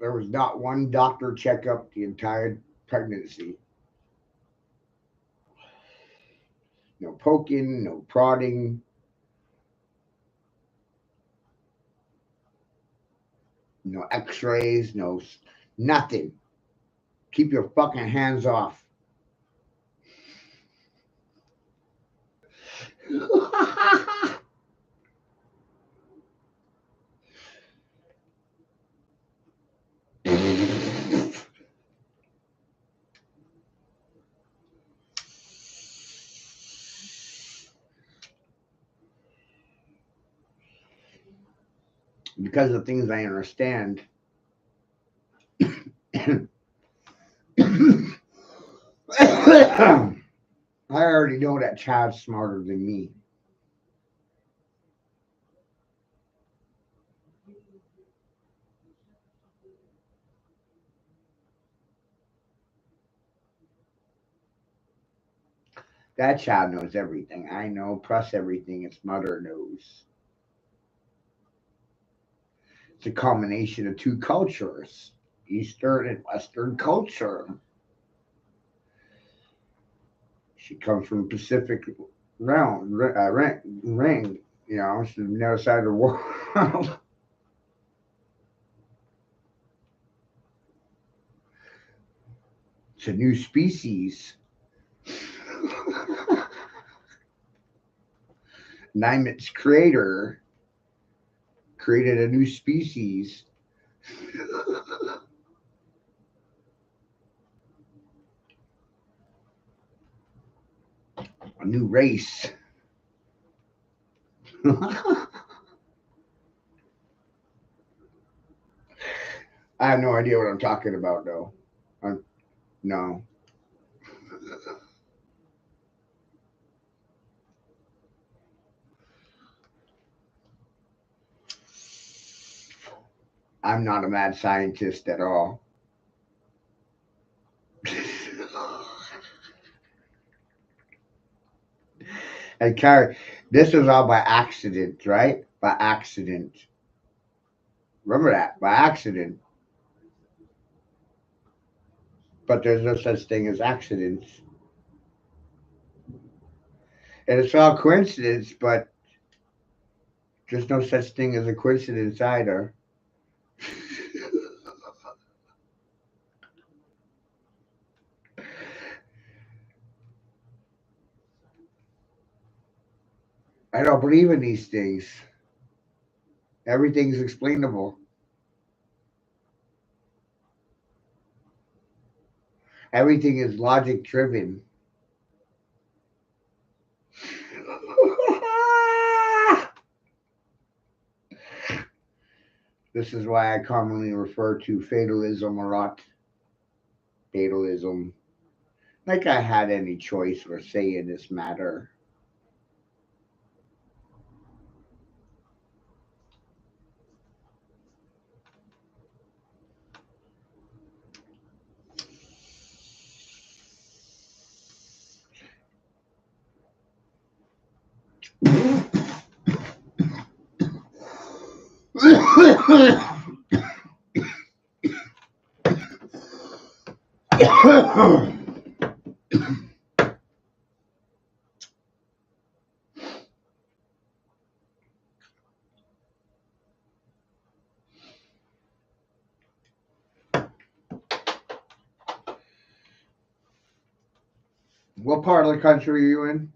There was not one doctor checkup the entire pregnancy. No poking, no prodding, no x-rays, no nothing. Keep your fucking hands off. Because of things I understand. I already know that child's smarter than me. That child knows everything. I know, plus everything its mother knows. It's a combination of two cultures, Eastern and Western culture. She comes from Pacific ring. You know, she's on the other side of the world. It's a new species. Nimit's creator created a new species. A new race. I have no idea what I'm talking about, though. No. I'm not a mad scientist at all. And Carrie, this was all by accident, right? By accident. Remember that? By accident. But there's no such thing as accidents. And it's all coincidence, but there's no such thing as a coincidence either. I don't believe in these things. Everything's explainable. Everything is logic driven. This is why I commonly refer to fatalism a lot. Fatalism. Like I had any choice or say in this matter. What part of the country are you in?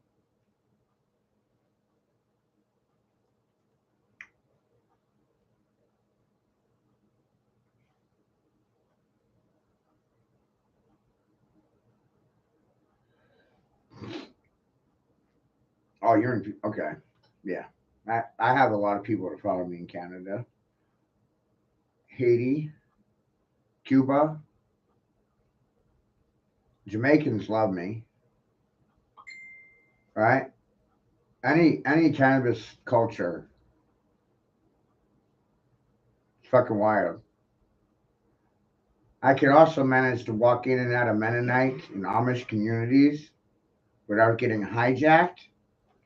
Oh, you're in. Okay. Yeah. I have a lot of people that follow me in Canada. Haiti, Cuba, Jamaicans love me, right? Any cannabis culture, it's fucking wild. I can also manage to walk in and out of Mennonite and Amish communities without getting hijacked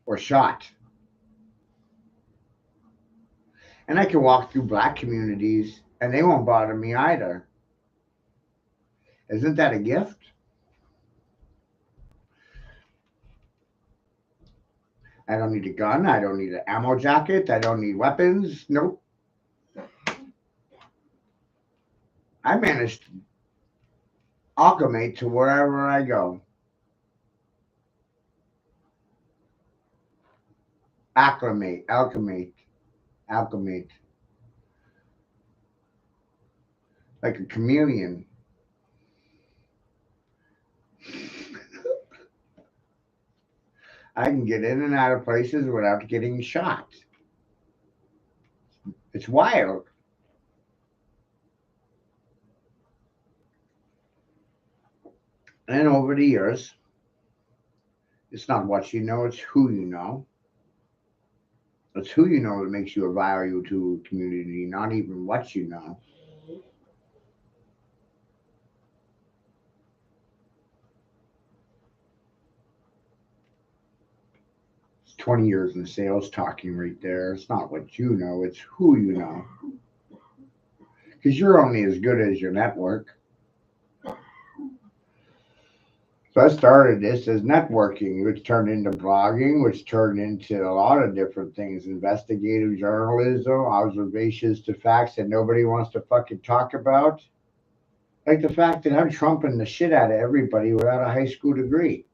or shot. And I can walk through black communities and they won't bother me either. Isn't that a gift? I don't need a gun. I don't need an ammo jacket. I don't need weapons. Nope. I managed to acclimate to wherever I go. Acclimate, like a chameleon. I can get in and out of places without getting shot. It's wild. And over the years, it's not what you know, it's who you know. It's who you know that makes you a value to a community, not even what you know. It's 20 years in sales talking right there. It's not what you know, it's who you know. Because you're only as good as your network. So I started this as networking, which turned into blogging, which turned into a lot of different things: investigative journalism, observations to facts that nobody wants to fucking talk about. Like the fact that I'm trumping the shit out of everybody without a high school degree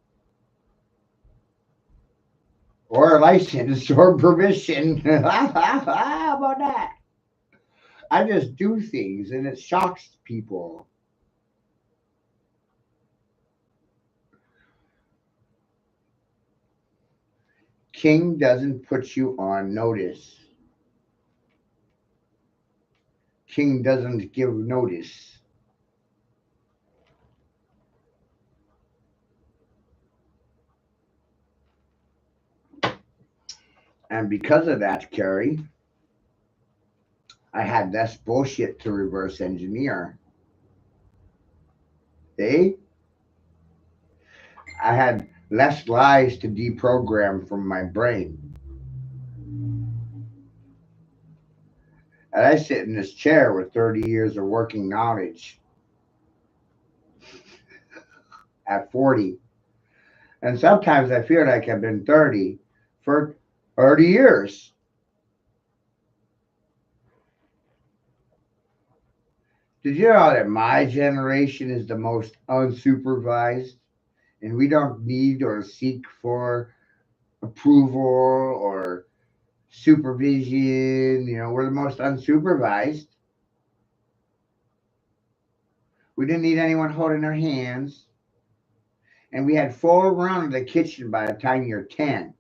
or a license or permission. How about that? I just do things and it shocks people. King doesn't put you on notice. King doesn't give notice. And because of that, Carrie, I had less bullshit to reverse engineer. Eh? I had less lies to deprogram from my brain. And I sit in this chair with 30 years of working knowledge at 40. And sometimes I feel like I've been 30 for 30 years. Did you know that my generation is the most unsupervised? And we don't need or seek for approval or supervision. You know, we're the most unsupervised. We didn't need anyone holding our hands. And we had full run of the kitchen by the time you're 10.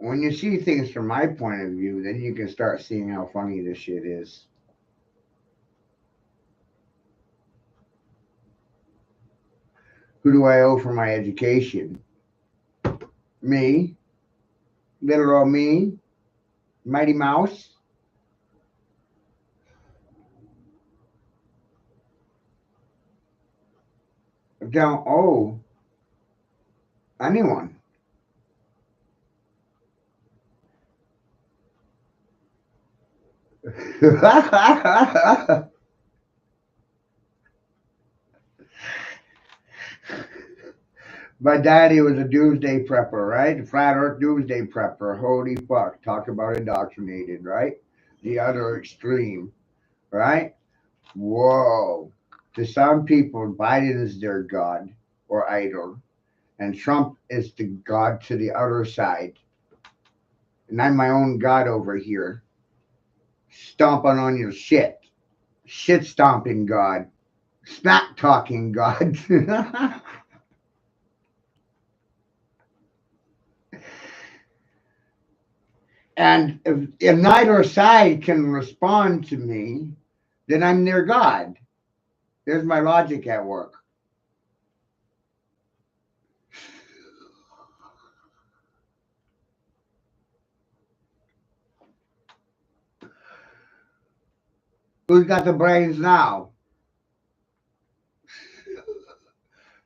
When you see things from my point of view, then you can start seeing how funny this shit is. Who do I owe for my education? Me, little old me, Mighty Mouse. I don't owe anyone. My daddy was a doomsday prepper, right? A flat earth doomsday prepper. Holy fuck. Talk about indoctrinated, right? The other extreme, right? Whoa. To some people, Biden is their god or idol, and Trump is the god to the other side. And I'm my own god over here, stomping on your shit. Shit stomping god. Smack talking god. And if neither side can respond to me, then I'm their God. There's my logic at work. Who's got the brains now?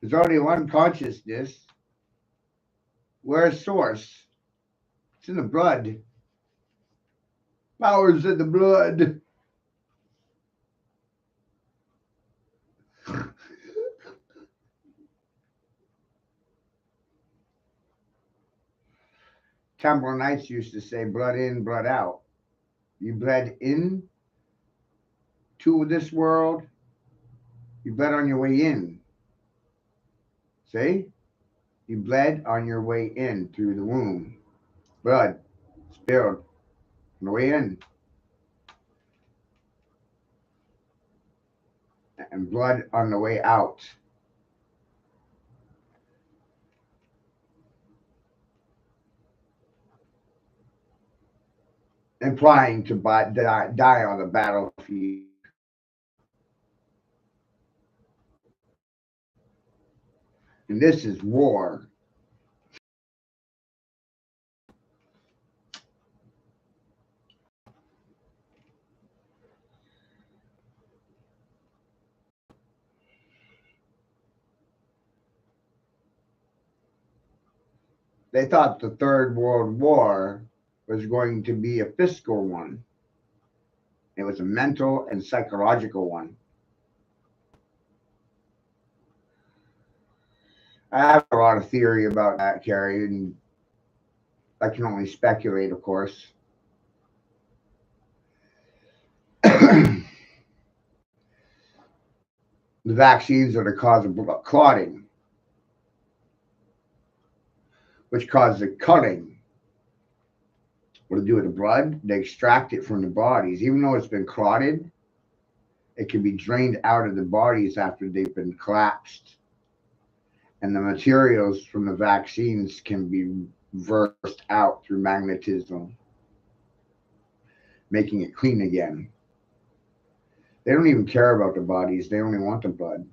There's only one consciousness. Where's source? It's in the blood. Power's in the blood. Temple Knights used to say blood in, blood out. You bled in to this world, you bled on your way in. See? You bled on your way in through the womb. Blood spilled on the way in. And blood on the way out. Implying to die on the battlefield. And this is war. They thought the Third World War was going to be a physical one. It was a mental and psychological one. I have a lot of theory about that, Carrie, and I can only speculate, of course. The vaccines are the cause of clotting, which causes the cutting. What to do with the blood? They extract it from the bodies. Even though it's been clotted, it can be drained out of the bodies after they've been collapsed. And the materials from the vaccines can be reversed out through magnetism, making it clean again. They don't even care about the bodies, they only want the blood.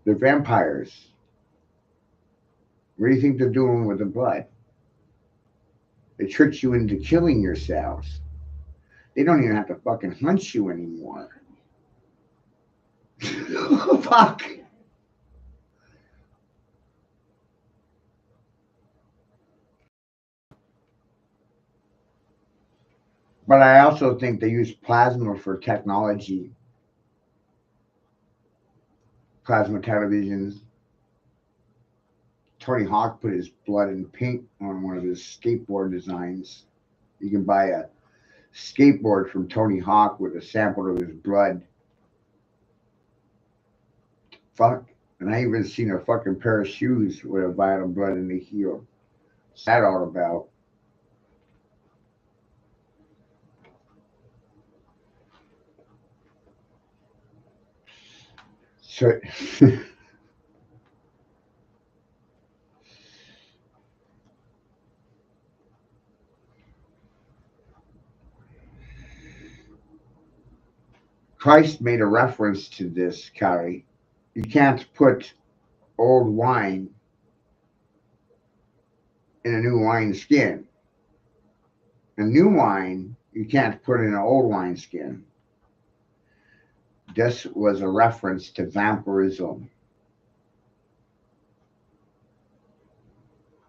They're vampires. What do you think they're doing with the blood? They tricked you into killing yourselves. They don't even have to fucking hunt you anymore. Fuck. But I also think they use plasma for technology. Plasma televisions. Tony Hawk put his blood in paint on one of his skateboard designs. You can buy a skateboard from Tony Hawk with a sample of his blood. Fuck. And I even seen a fucking pair of shoes with a vial of blood in the heel. What's that all about? So Christ made a reference to this, Carrie. You can't put old wine in a new wine skin. A new wine, you can't put in an old wine skin. This was a reference to vampirism.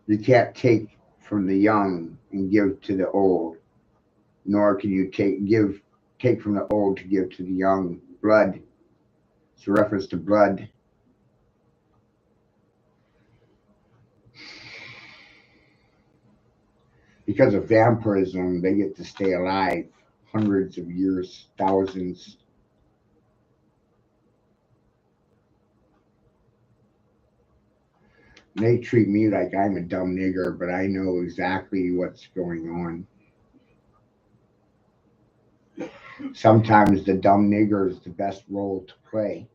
You can't take from the young and give to the old, nor can you take from the old to give to the young. Blood. It's a reference to blood. Because of vampirism, they get to stay alive hundreds of years, thousands. And they treat me like I'm a dumb nigger, but I know exactly what's going on. Sometimes the dumb nigger is the best role to play.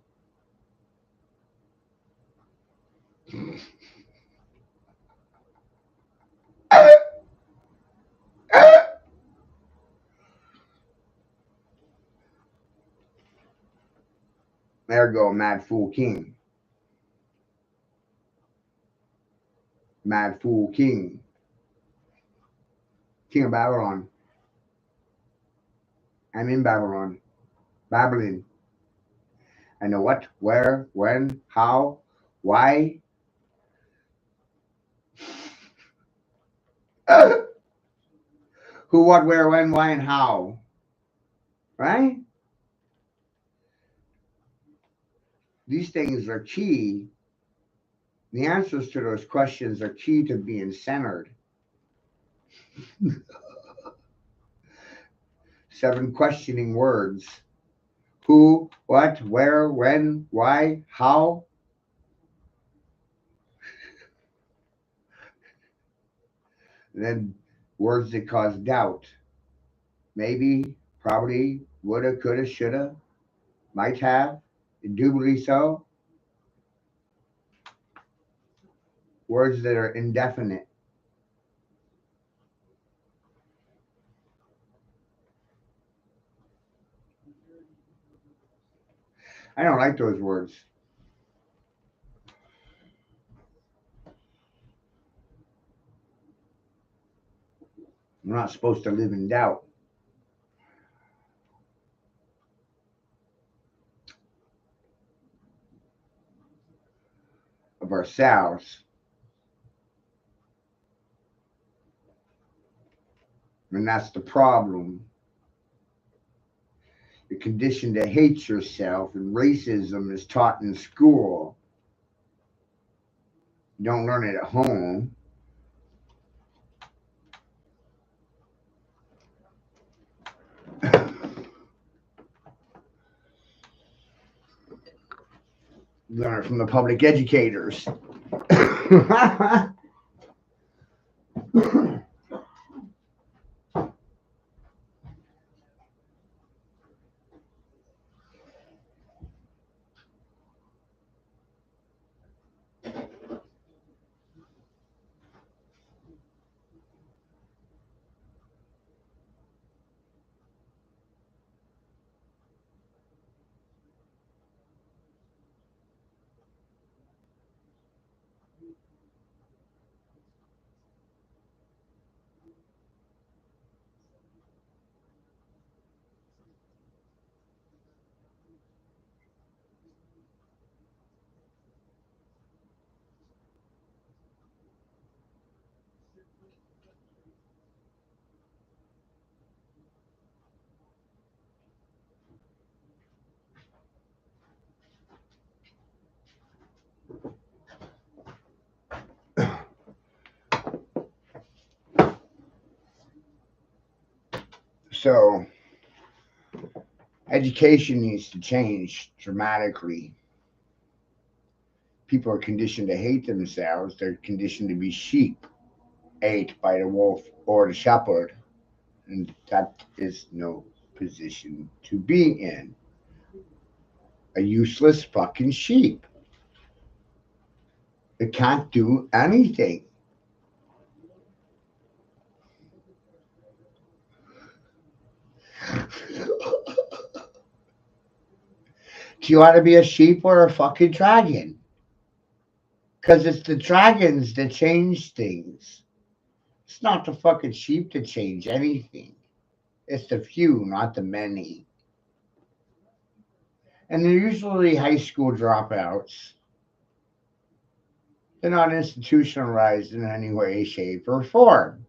There go Mad Fool King. Mad Fool King. King of Babylon. I'm in Babylon. Babylon. I know what, where, when, how, why. Who, what, where, when, why, and how. Right? These things are key. The answers to those questions are key to being centered. 7 questioning words. Who, what, where, when, why, how. And then words that cause doubt. Maybe, probably, woulda, coulda, shoulda, might have, indubitably so. Words that are indefinite. I don't like those words. We're not supposed to live in doubt of ourselves. And that's the problem. You're conditioned to hate yourself, and racism is taught in school. You don't learn it at home. You learn it from the public educators. So, education needs to change dramatically. People are conditioned to hate themselves. They're conditioned to be sheep, ate by the wolf or the shepherd. And that is no position to be in. A useless fucking sheep. It can't do anything. Do you want to be a sheep or a fucking dragon? Because it's the dragons that change things. It's not the fucking sheep that change anything. It's the few, not the many. And they're usually high school dropouts. They're not institutionalized in any way, shape, or form.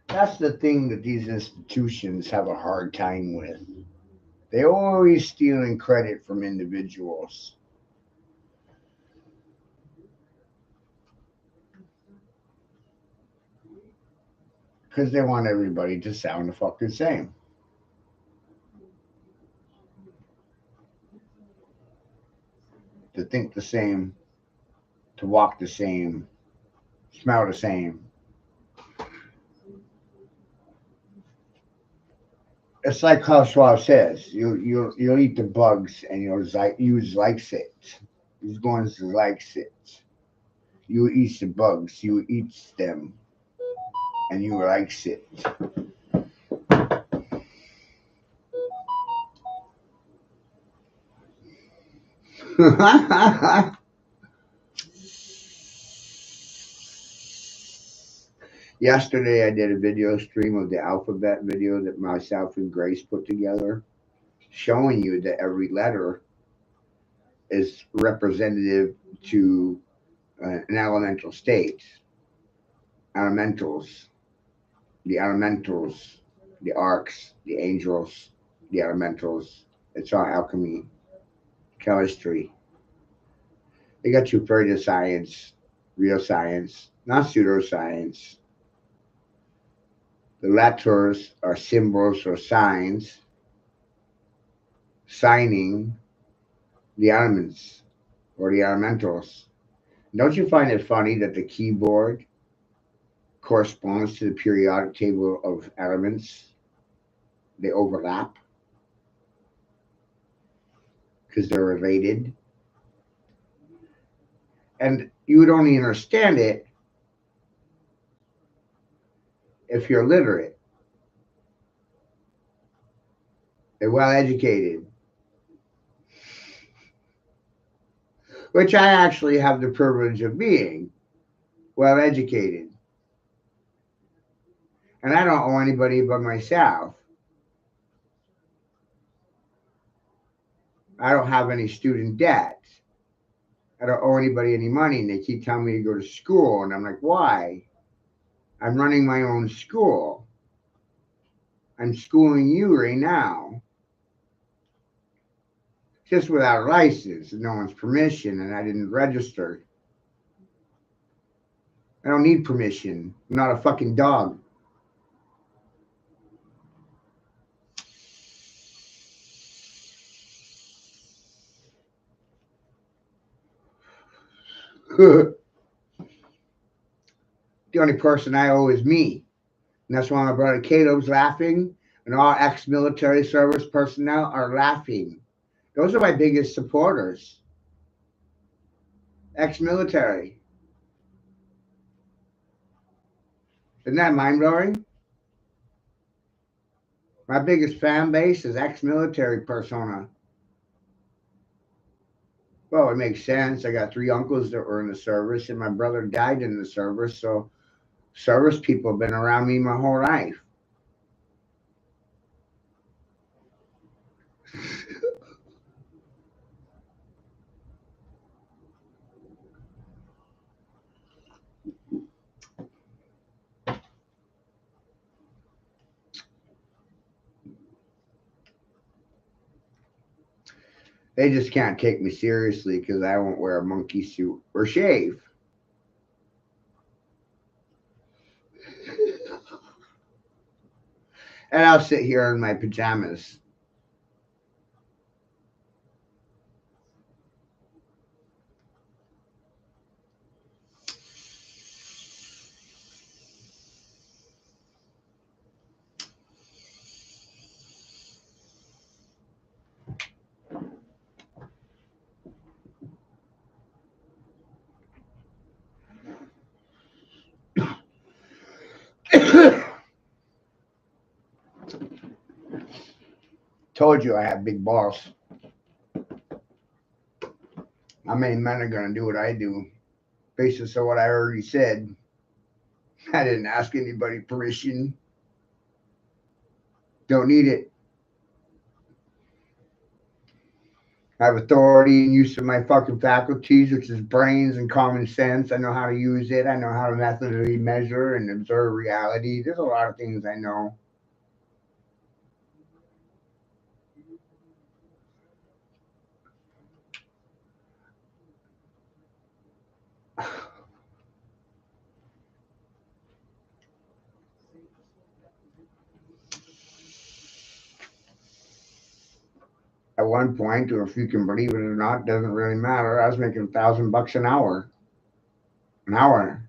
That's the thing that these institutions have a hard time with. They always stealing credit from individuals because they want everybody to sound the fucking same, to think the same, to walk the same, smell the same. It's like how Schwab says, you'll eat the bugs and use likes it. He's going to likes it. You eat the bugs, you eat them, and you likes it. Yesterday, I did a video stream of the alphabet video that myself and Grace put together, showing you that every letter is representative to an elemental state. Elementals, the elementals, the arcs, the angels, the elementals. It's all alchemy, chemistry. They got you further science, real science, not pseudoscience. The letters are symbols or signs, signing the elements or the elementals. Don't you find it funny that the keyboard corresponds to the periodic table of elements? They overlap because they're related. And you would only understand it if you're literate and well educated, which I actually have the privilege of being well educated. And I don't owe anybody but myself. I don't have any student debt. I don't owe anybody any money. And they keep telling me to go to school. And I'm like, why? I'm running my own school. I'm schooling you right now, just without a license and no one's permission. And I didn't register. I don't need permission. I'm not a fucking dog. The only person I owe is me. And that's why my brother Caleb's laughing and all ex-military service personnel are laughing. Those are my biggest supporters. Ex-military. Isn't that mind-blowing? My biggest fan base is ex-military persona. Well, it makes sense. I got 3 uncles that were in the service, and my brother died in the service. So service people have been around me my whole life. They just can't take me seriously because I won't wear a monkey suit or shave. And I'll sit here in my pajamas. Told you I have big balls. How many men are going to do what I do? Basis of what I already said. I didn't ask anybody permission. Don't need it. I have authority and use of my fucking faculties, which is brains and common sense. I know how to use it. I know how to methodically measure and observe reality. There's a lot of things I know. At one point, or if you can believe it or not, doesn't really matter. I was making $1,000 an hour,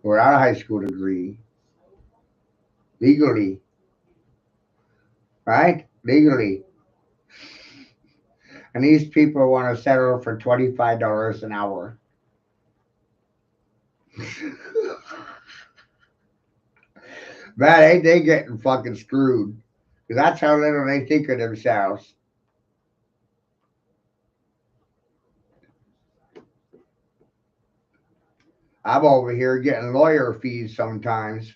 without a high school degree, legally, right? Legally. And these people want to settle for $25 an hour. Man, ain't they getting fucking screwed? Because that's how little they think of themselves. I'm over here getting lawyer fees sometimes.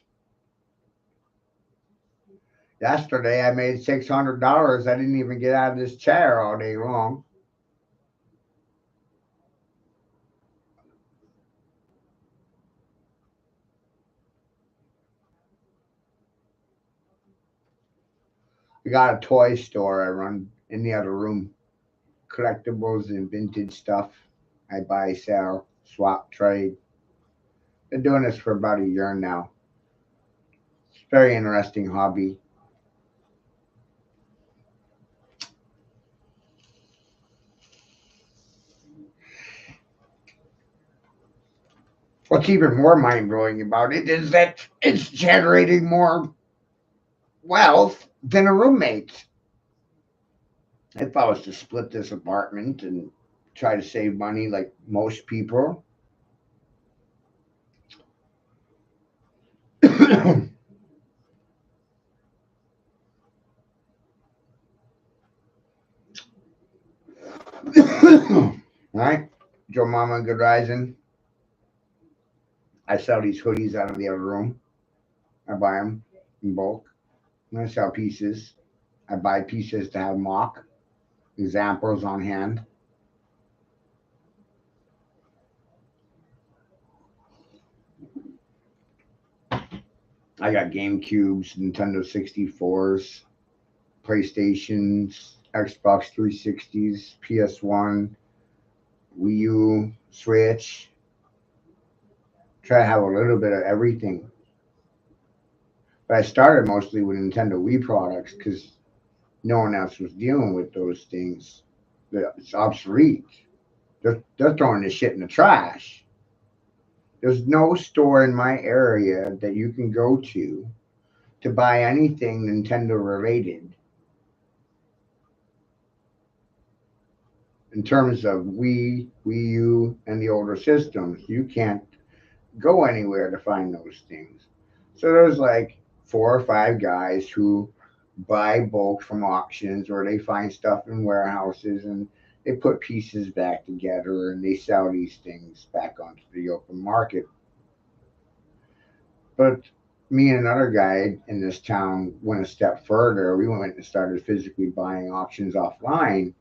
Yesterday I made $600. I didn't even get out of this chair all day long. I got a toy store I run in the other room. Collectibles and vintage stuff. I buy, sell, swap, trade. Been doing this for about a year now. It's a very interesting hobby. What's even more mind blowing about it is that it's generating more wealth than a roommate. If I was to split this apartment and try to save money like most people, right? Joe Mama, good rising. I sell these hoodies out of the other room. I buy them in bulk. And I sell pieces. I buy pieces to have mock examples on hand. I got GameCubes, Nintendo 64s, PlayStations, Xbox 360s, PS1, Wii U, Switch. Try to have a little bit of everything. But I started mostly with Nintendo Wii products because no one else was dealing with those things. It's obsolete. They're throwing this shit in the trash. There's no store in my area that you can go to buy anything Nintendo related in terms of Wii U, and the older systems. You can't go anywhere to find those things. So there's like 4 or 5 guys who buy bulk from auctions, or they find stuff in warehouses and they put pieces back together and they sell these things back onto the open market. But me and another guy in this town went a step further. We went and started physically buying auctions offline,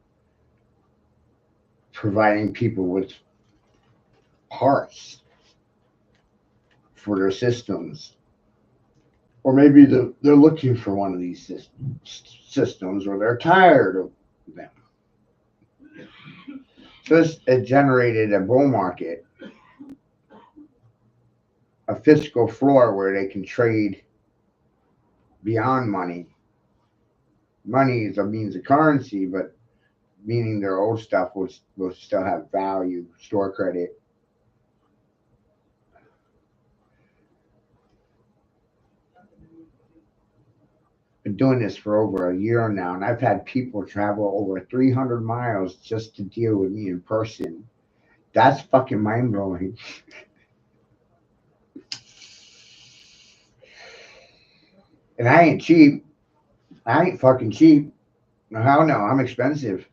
providing people with parts for their systems. Or maybe they're looking for one of these systems, or they're tired of them. So this it generated a bull market, a fiscal floor where they can trade beyond money. Money is a means of currency, but meaning their old stuff will still have value, store credit. Been doing this for over a year now, and I've had people travel over 300 miles just to deal with me in person. That's fucking mind blowing. And I ain't cheap. I ain't fucking cheap. No, hell no. I'm expensive.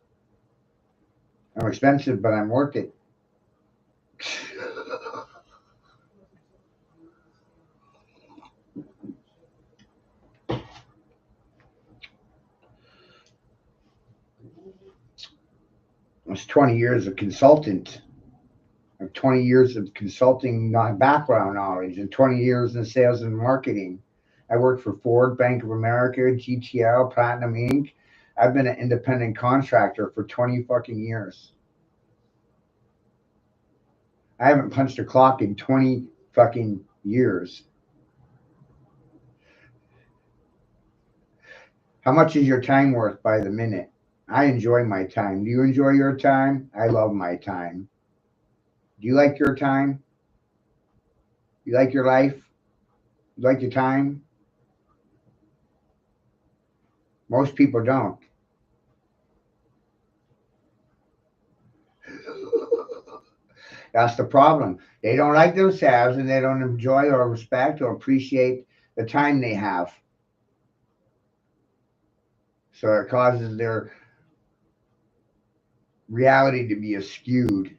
I'm expensive, but I'm worth it. was 20 years of consultant. I have 20 years of consulting background knowledge and 20 years in sales and marketing. I worked for Ford, Bank of America, GTL, Platinum Inc. I've been an independent contractor for 20 fucking years. I haven't punched a clock in 20 fucking years. How much is your time worth by the minute? I enjoy my time. Do you enjoy your time? I love my time. Do you like your time? You like your life? You like your time? Most people don't. That's the problem. They don't like themselves and they don't enjoy or respect or appreciate the time they have. So it causes their reality to be skewed.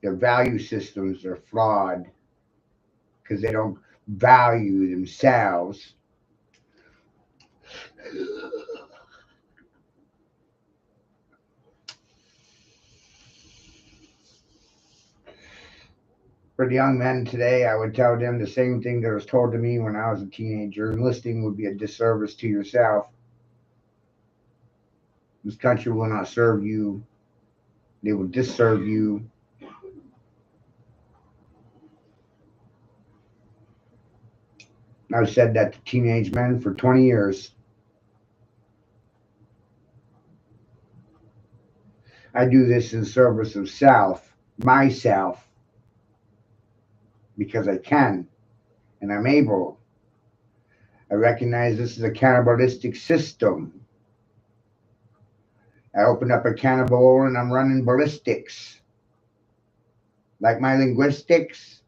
Their value systems are flawed because they don't value themselves. For the young men today, I would tell them the same thing that was told to me when I was a teenager. Enlisting would be a disservice to yourself. This country will not serve you. They will disserve you. I've said that to teenage men for 20 years. I do this in service of self, myself, because I can and I'm able. I recognize this is a cannibalistic system. I opened up a can of oil and I'm running ballistics. Like my linguistics.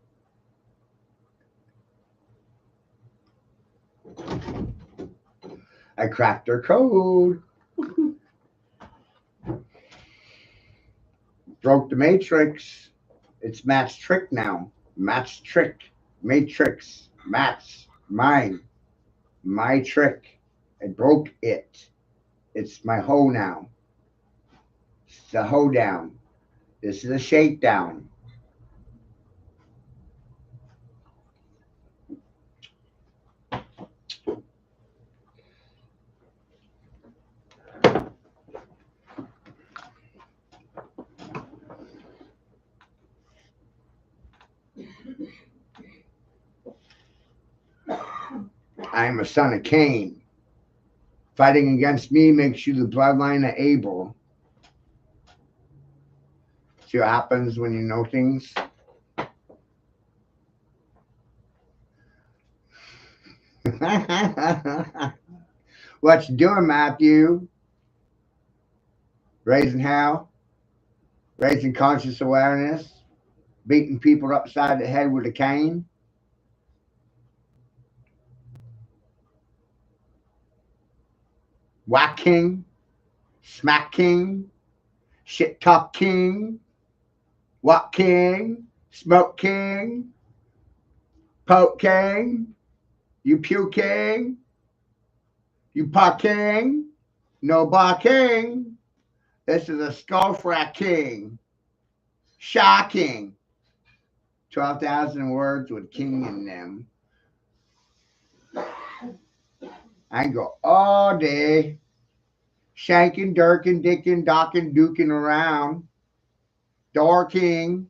I cracked their code. Broke the matrix. It's Matt's trick now. Matt's trick. Matrix. Matt's. Mine. My trick. I broke it. It's my hoe now. It's the hoe down. This is a shakedown. I am a son of Cain. Fighting against me makes you the bloodline of Abel. See what happens when you know things? What you doing, Matthew? Raising hell? Raising conscious awareness? Beating people upside the head with a cane? Whack king? Smack king? Shit talk king? What king? Smoke king? Poke king? You pew king? You pa king? No ba king? This is a skull frack king. Shocking. 12,000 words with king in them. I can go all day shanking, dirking, dicking, docking, duking around. Door king.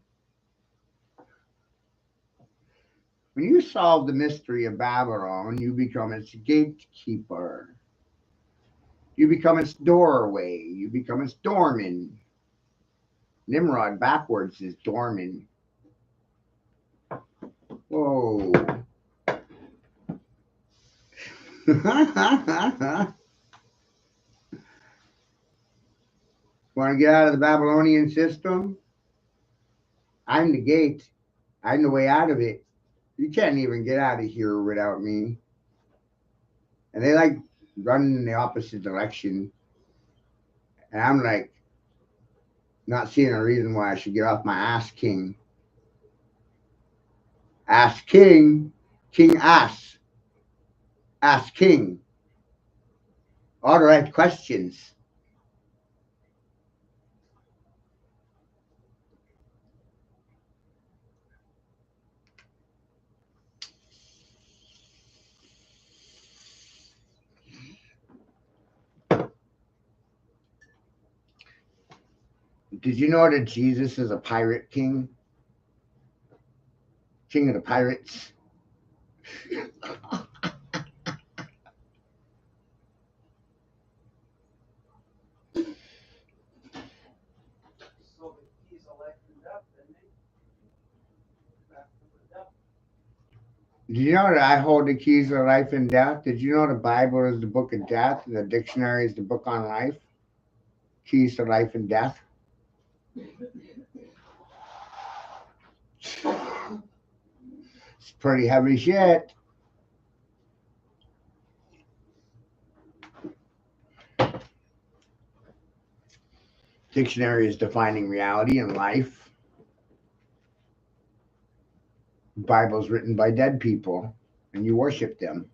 When you solve the mystery of Babylon, you become its gatekeeper. You become its doorway. You become its doorman. Nimrod backwards is doorman. Whoa. Want to get out of the Babylonian system? I'm the gate. I'm the way out of it. You can't even get out of here without me. And they like running in the opposite direction. And I'm like, not seeing a reason why I should get off my ass king. Ass king. King ass. Ass king. All the right questions. Did you know that Jesus is a pirate king? King of the pirates? Did you know that I hold the keys of life and death? Did you know the Bible is the book of death and the dictionary is the book on life? Keys to life and death. It's pretty heavy shit. Dictionary is defining reality and life. Bible's written by dead people and you worship them.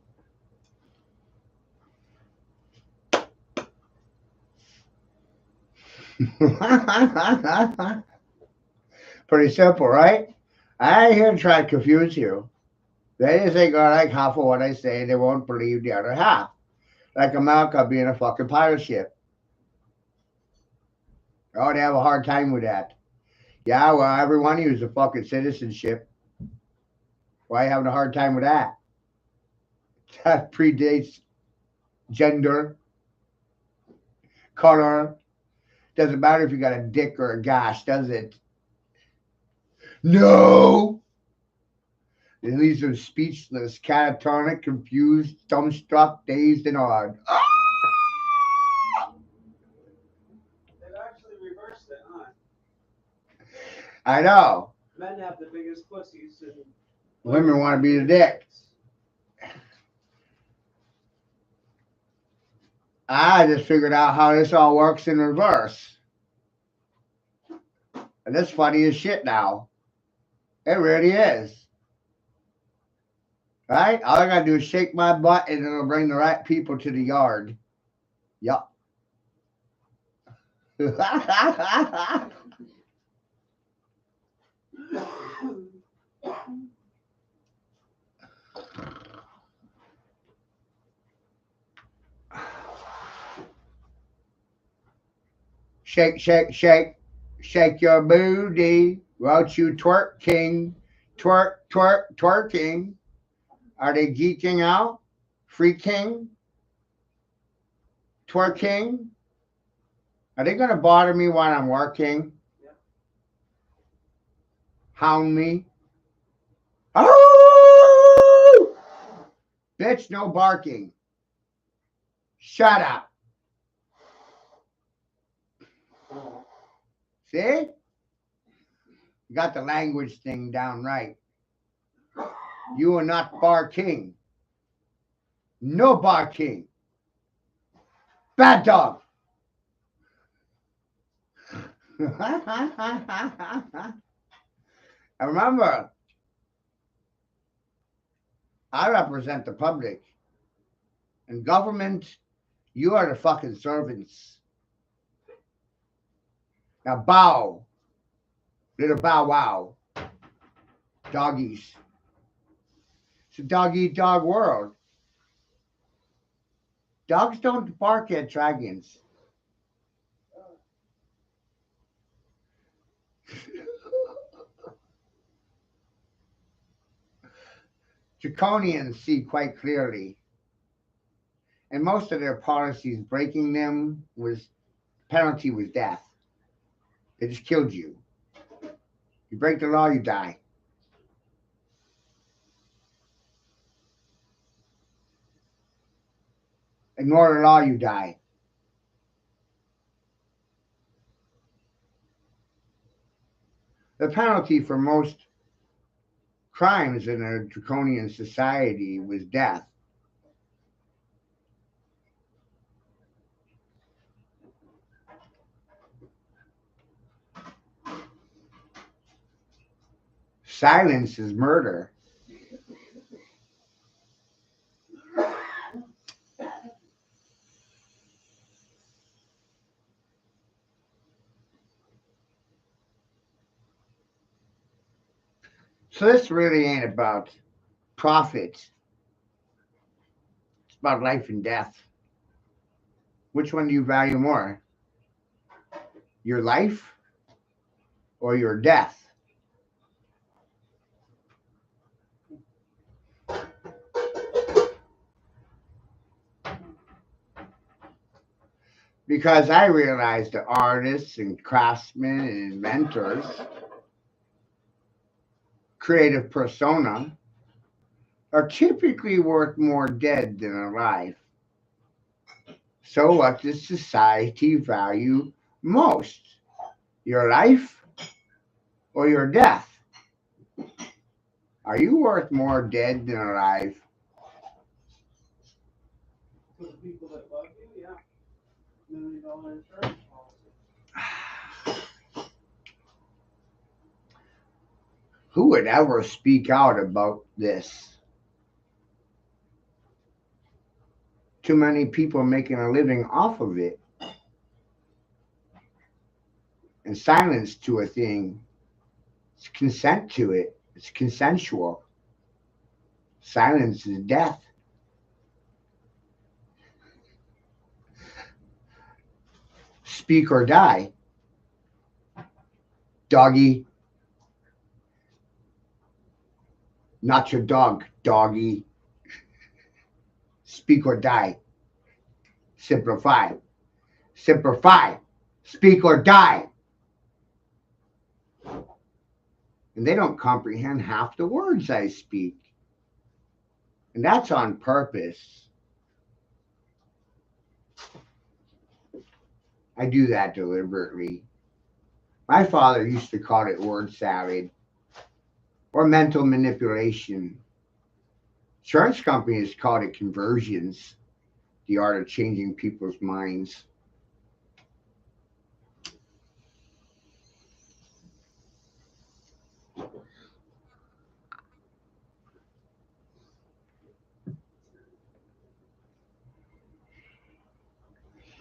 Pretty simple, right? I ain't here to try to confuse you. They just ain't gonna like half of what I say. They won't believe the other half. Like America being a fucking pirate ship. Oh, they have a hard time with that. Yeah, well, every one of you is a fucking citizenship. Why are you having a hard time with that? That predates gender, color. Doesn't matter if you got a dick or a gosh, does it? No! It leaves them speechless, catatonic, confused, dumbstruck, dazed, and awed. They've actually reversed it, huh? I know. Men have the biggest pussies and Women want to be the dick. I just figured out how this all works in reverse. And it's funny as shit now. It really is. Right? All I gotta do is shake my butt and it'll bring the right people to the yard. Yup. Shake, shake, shake. Shake your booty. Won't you twerk, king? Twerk, twerk, twerking. Are they geeking out? Freaking? Twerking? Are they going to bother me while I'm working? Yeah. Hound me? Oh! Bitch, no barking. Shut up. See? You got the language thing down right. You are not barking. No barking. Bad dog. I remember, I represent the public. And government, you are the fucking servants. Now bow. Little bow wow. Doggies. It's a dog eat dog world. Dogs don't bark at dragons. Draconians see quite clearly. And most of their policies breaking them was penalty was death. They just killed you. You break the law, you die. Ignore the law, you die. The penalty for most crimes in a draconian society was death. Silence is murder. So this really ain't about profit. It's about life and death. Which one do you value more? Your life or your death. Because I realize that artists and craftsmen and inventors, creative persona, are typically worth more dead than alive. So, what does society value most? Your life or your death? Are you worth more dead than alive? To the people that love you, yeah. $1 million insurance policy. Who would ever speak out about this? Too many people making a living off of it. And silence to a thing, it's consent to it, it's consensual. Silence is death. Speak or die. Doggy, not your dog, doggy. Speak or die. Simplify. Simplify. Speak or die. And they don't comprehend half the words I speak. And that's on purpose. I do that deliberately. My father used to call it word salad or mental manipulation. Insurance companies called it conversions, the art of changing people's minds.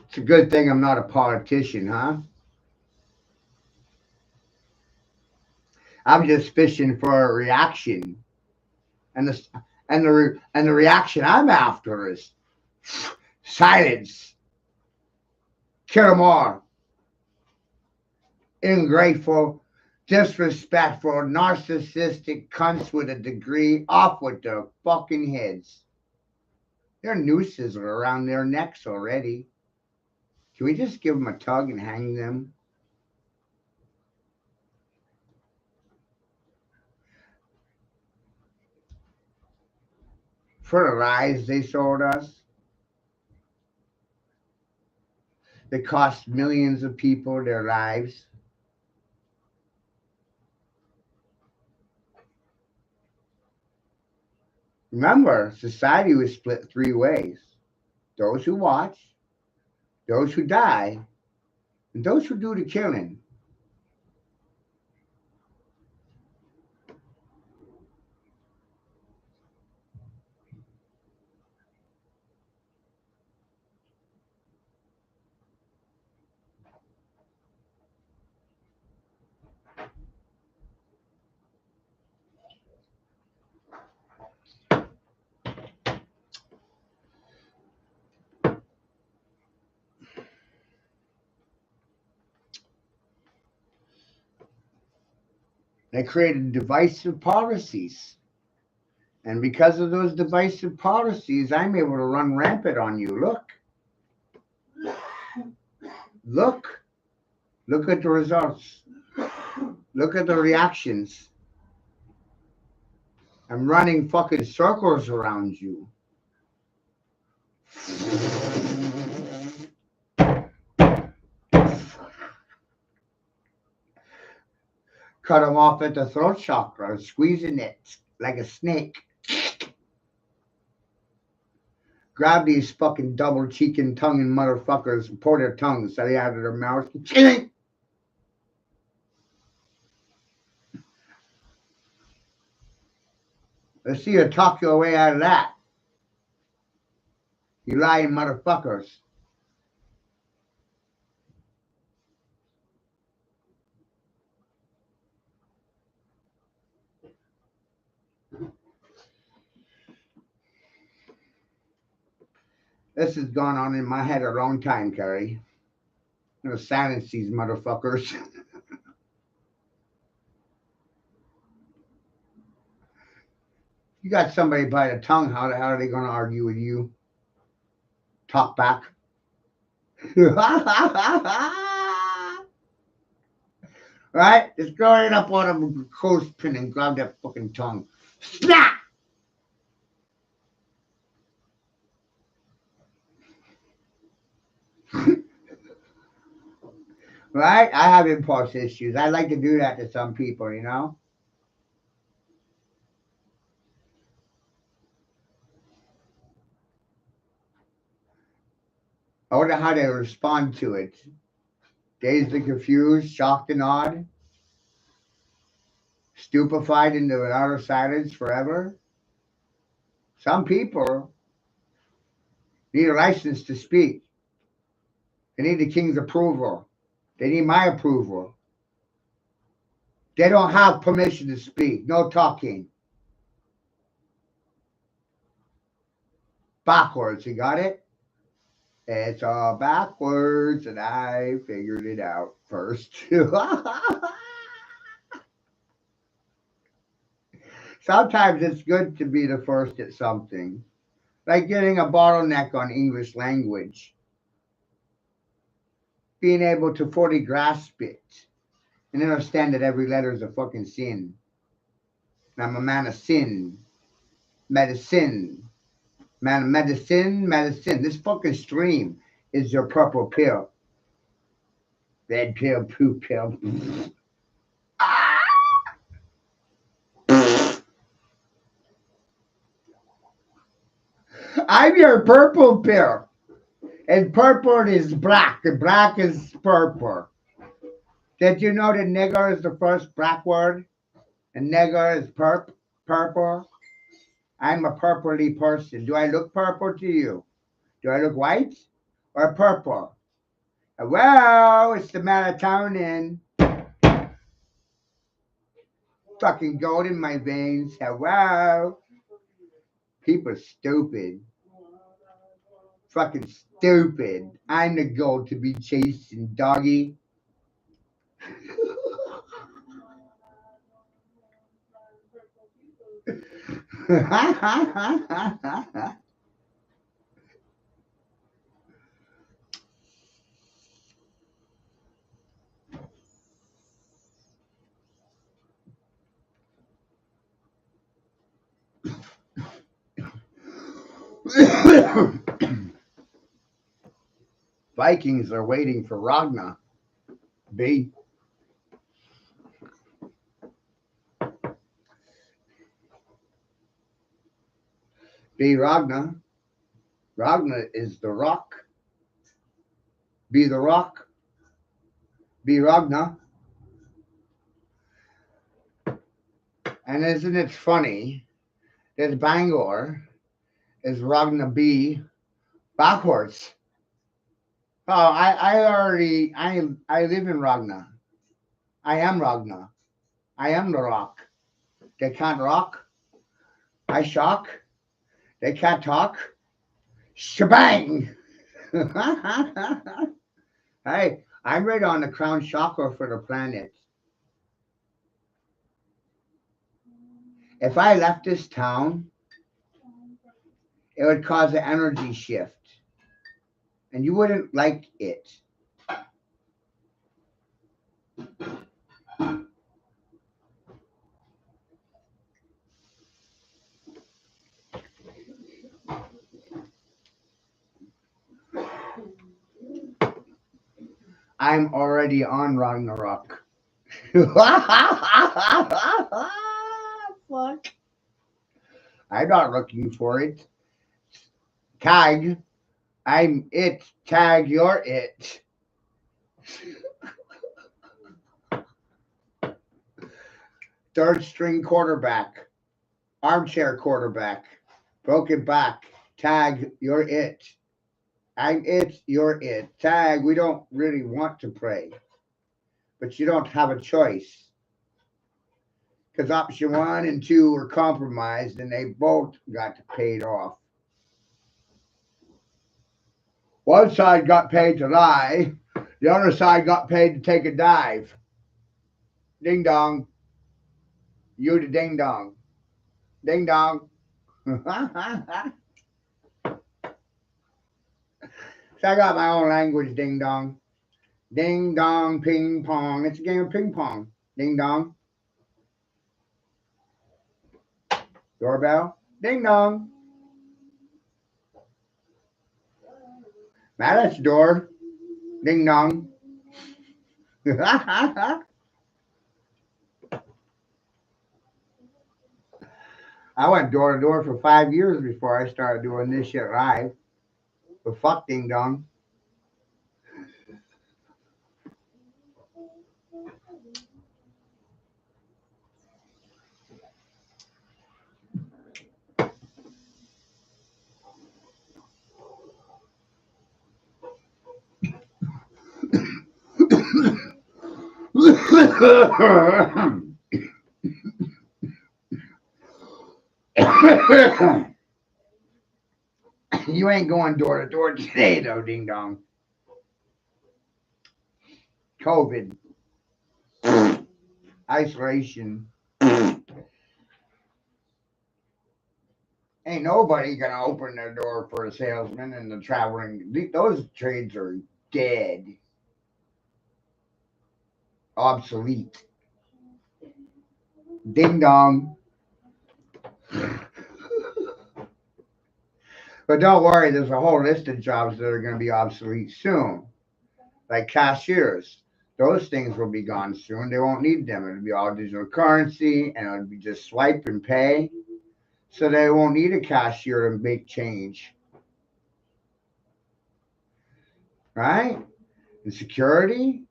It's a good thing I'm not a politician, huh? I'm just fishing for a reaction, and the reaction I'm after is silence, kill them all, ungrateful, disrespectful, narcissistic cunts with a degree, off with their fucking heads. Their nooses are around their necks already. Can we just give them a tug and hang them? For the lies they sold us, that cost millions of people their lives. Remember, society was split three ways: those who watch, those who die, and those who do the killing. They created divisive policies. And because of those divisive policies, I'm able to run rampant on you. Look, look at the results. Look at the reactions. I'm running fucking circles around you. Cut them off at the throat chakra, squeezing it like a snake. Grab these fucking double cheeking tonguing motherfuckers and pour their tongues out of their mouths. Let's see you talk your way out of that. You lying motherfuckers. This has gone on in my head a long time, Kerry. I'm gonna silence these motherfuckers. got somebody by the tongue, how the hell are they going to argue with you? Talk back. Right? Just throw it up on a clothespin and grab that fucking tongue. Snap! Right? I have impulse issues. I like to do that to some people, you know? I wonder how they respond to it. Dazed and confused, shocked and awed, stupefied into an utter silence forever. Some people need a license to speak. They need the king's approval. They need my approval. They don't have permission to speak. No talking. Backwards. You got it? It's all backwards, and I figured it out first. Sometimes it's good to be the first at something, like getting a bottleneck on English language, being able to fully grasp it and understand that every letter is a fucking sin. And I'm a man of sin, medicine, man of medicine, medicine. This fucking stream is your purple pill, red pill, poop pill. I'm your purple pill. And purple is black. And black is purple. Did you know that nigger is the first black word? And nigger is purple? I'm a purpley person. Do I look purple to you? Do I look white or purple? Well, it's the melatonin. Fucking gold in my veins. Hello. People stupid. Fucking stupid. I'm the goal to be chasing, doggy. Vikings are waiting for Ragnar. B. B. Ragnar. Ragnar is the rock. Be the rock. Be Ragnar. And isn't it funny that Bangor is Ragnar B backwards? Oh, I live in Ragnar. I am Ragnar. I am the rock. They can't rock. I shock. They can't talk. Shebang! Hey, I'm right on the crown chakra for the planet. If I left this town, it would cause an energy shift, and you wouldn't like it. I'm already on Ragnarok. Fuck. I'm not looking for it. Tag. I'm it. Tag, you're it. Third string quarterback. Armchair quarterback. Broken back. Tag, you're it. I'm it, you're it. Tag, we don't really want to pray, but you don't have a choice. Because option 1 and 2 were compromised and they both got paid off. One side got paid to lie, the other side got paid to take a dive. Ding dong. You the ding dong. Ding dong. So I got my own language, ding dong. Ding dong, ping pong. It's a game of ping pong. Ding dong. Doorbell. Ding dong. Now that's the door. Ding dong. I went door to door for 5 years before I started doing this shit live. But fuck ding dong. You ain't going door to door today, though, ding dong. COVID, isolation. Ain't nobody gonna open their door for a salesman and the traveling. Those trades are dead, obsolete. Ding dong. But don't worry, there's a whole list of jobs that are going to be obsolete soon, like cashiers. Those things will be gone soon. They won't need them. It'll be all digital currency and it'll be just swipe and pay. So they won't need a cashier to make change, right? And security,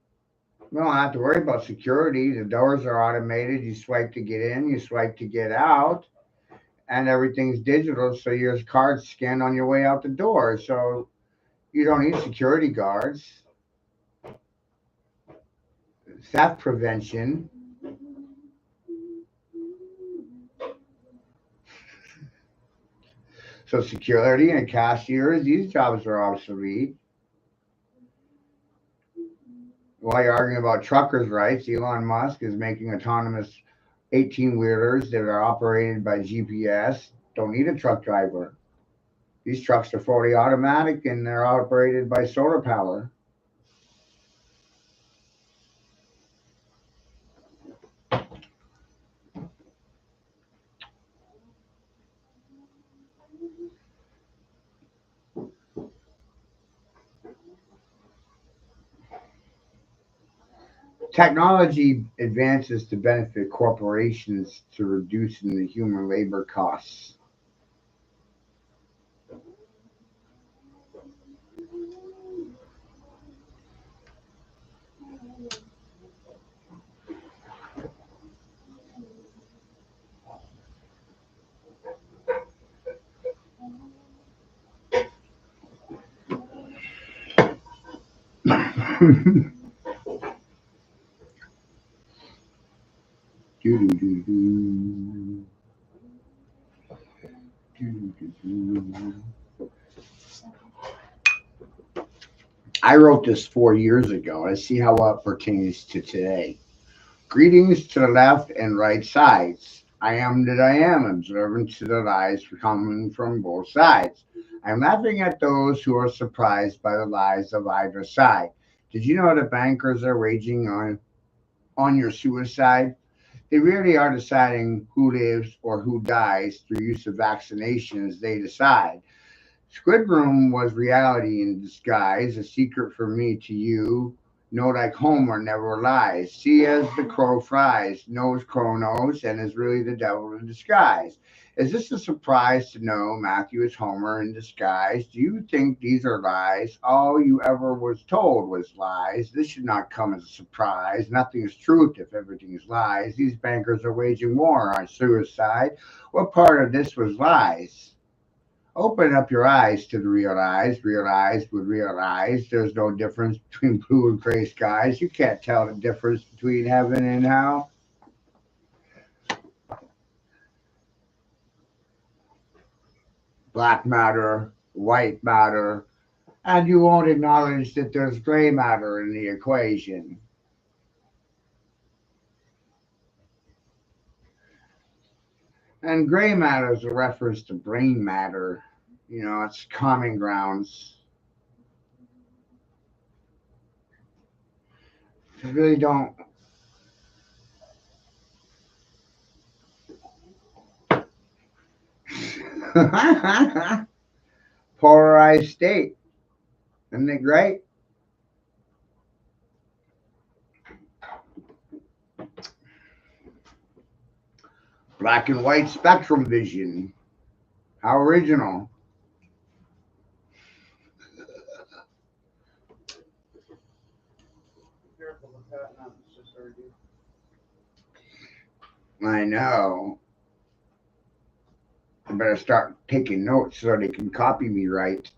we don't have to worry about security. The doors are automated. You swipe to get in, you swipe to get out, and everything's digital. So your card's scanned on your way out the door. So you don't need security guards. Theft prevention. So security and cashiers, these jobs are obsolete. While you're arguing about truckers' rights, Elon Musk is making autonomous 18 wheelers that are operated by GPS. Don't need a truck driver. These trucks are fully automatic and they're operated by solar power. Technology advances to benefit corporations to reducing the human labor costs. I wrote this 4 years ago. I see how it pertains to today. Greetings to the left and right sides. I am that I am, observant to the lies coming from both sides. I'm laughing at those who are surprised by the lies of either side. Did you know that bankers are waging on your suicide? They really are deciding who lives or who dies through use of vaccinations, they decide. Squid Room was reality in disguise, a secret from me to you. No, like Homer never lies. See as the crow flies, knows crow knows, and is really the devil in disguise. Is this a surprise to know Matthew is Homer in disguise? Do you think these are lies? All you ever was told was lies. This should not come as a surprise. Nothing is truth if everything is lies. These bankers are waging war on suicide. What part of this was lies? Open up your eyes to the realize there's no difference between blue and gray skies. You can't tell the difference between heaven and hell. Black matter, white matter, and you won't acknowledge that there's gray matter in the equation. And gray matter is a reference to brain matter. It's common grounds. I really don't. Polarized state. Isn't it great? Black and white spectrum vision. How original. Be careful with that, not just heard you. I know. I better start taking notes so they can copy me right.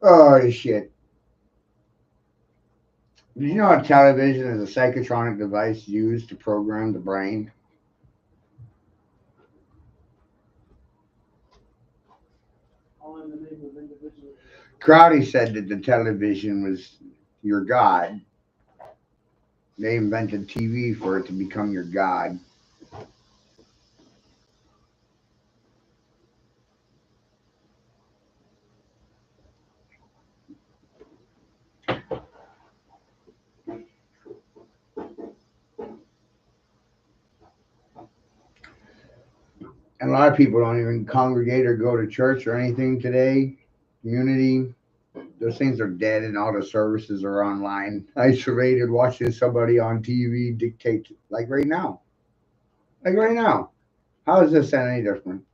Oh, shit. Did you know a television is a psychotronic device used to program the brain? All in the name of individualism. Crowley said that the television was your god. They invented TV for it to become your god. And a lot of people don't even congregate or go to church or anything today. Community, those things are dead, and all the services are online, isolated, watching somebody on TV dictate, like right now. Like right now. How is this any different?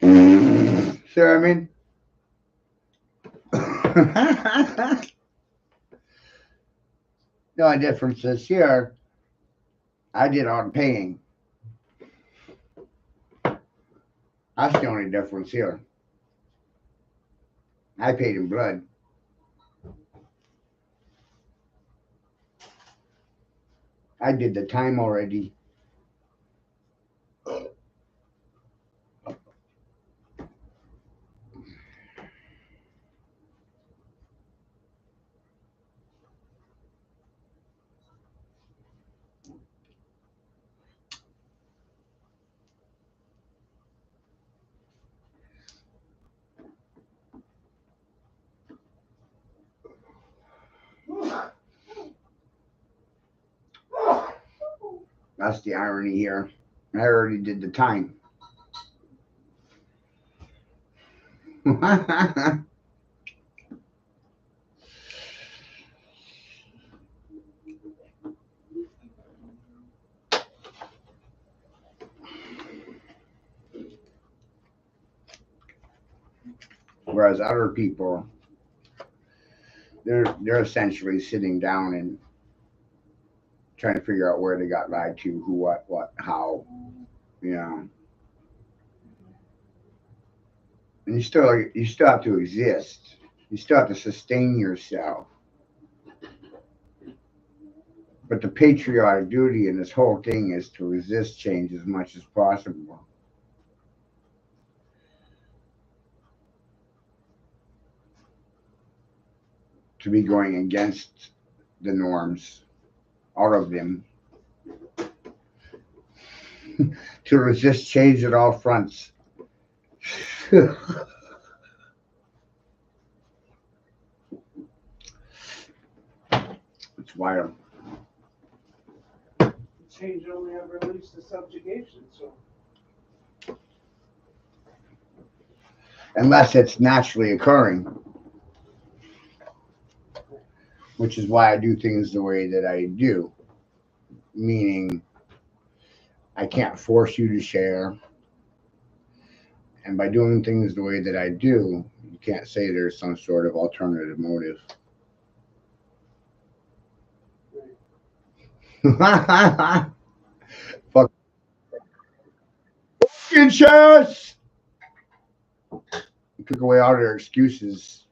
See what I mean? The only difference is here, I did all the paying. That's the only difference here. I paid in blood. I did the time already. That's the irony here. I already did the time. Whereas other people, they're essentially sitting down and trying to figure out where they got lied to, who, what, how, you know. And you still have to exist. You still have to sustain yourself. But the patriotic duty in this whole thing is to resist change as much as possible. To be going against the norms, all of them. To resist change at all fronts. It's wild. Change only ever leads to subjugation, so Unless it's naturally occurring, which is why I do things the way that I do. Meaning, I can't force you to share. And by doing things the way that I do, you can't say there's some sort of alternative motive. Fucking chess! Took away all their excuses.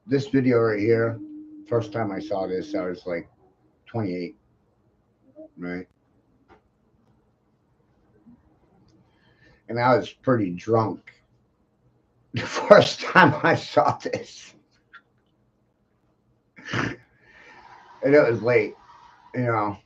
This video right here, first time I saw this, I was like 28, right? And I was pretty drunk the first time I saw this. And it was late, you know.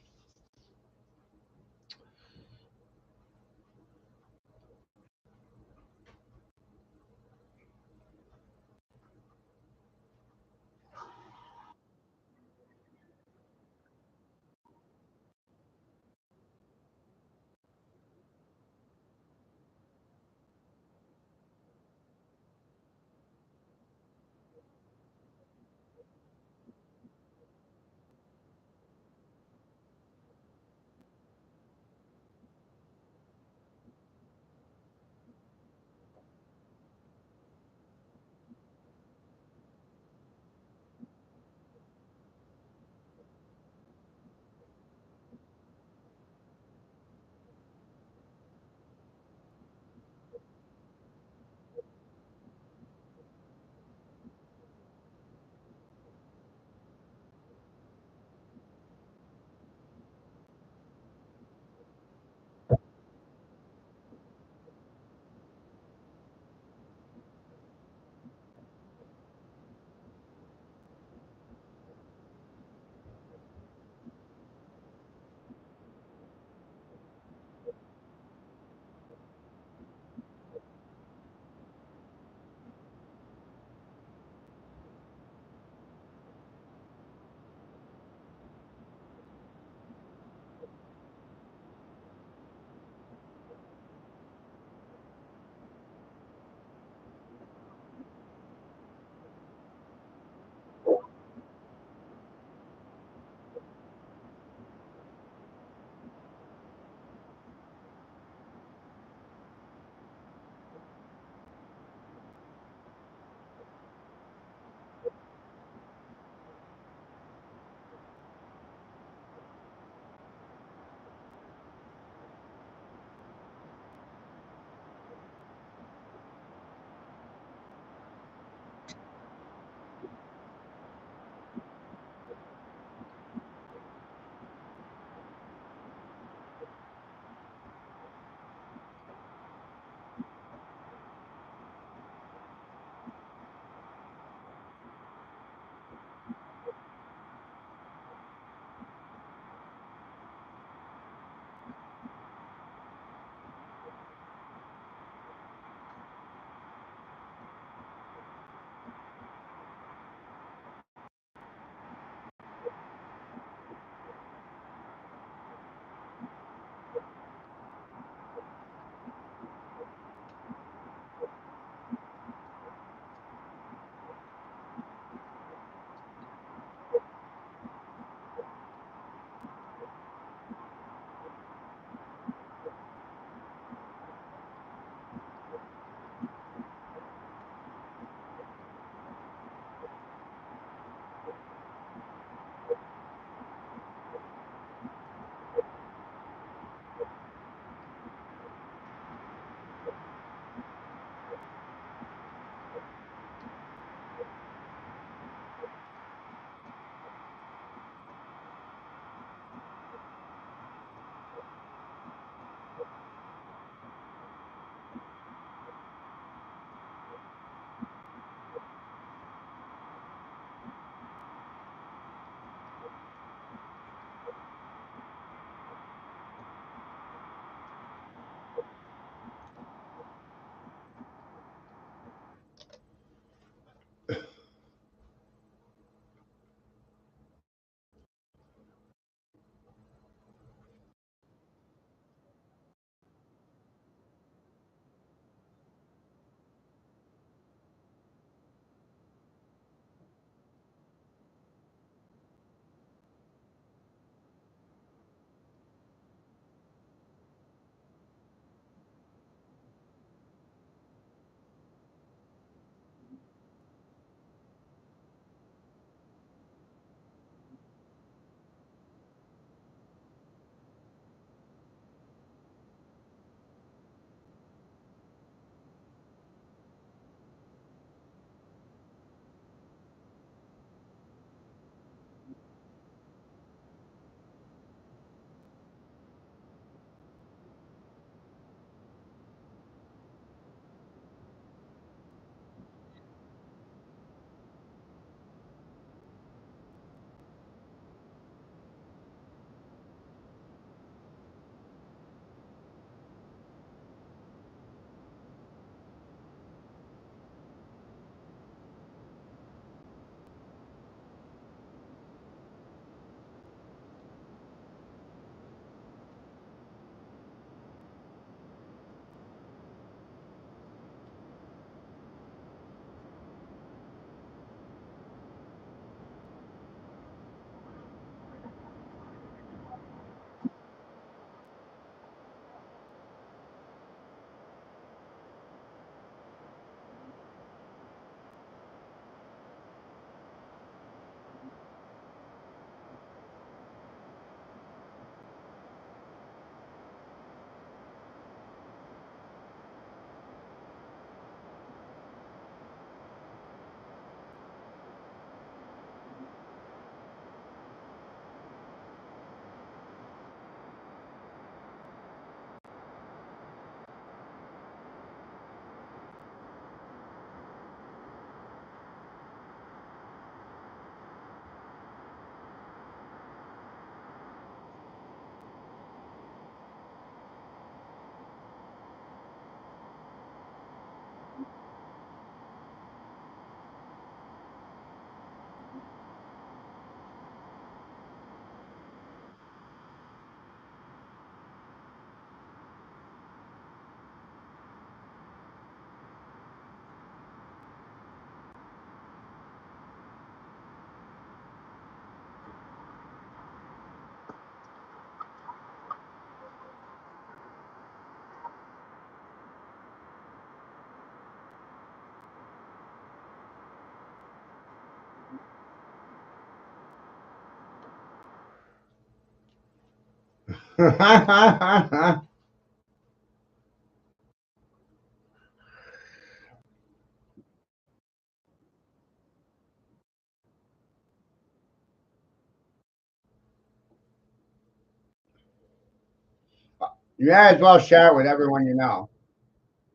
You might as well share it with everyone you know.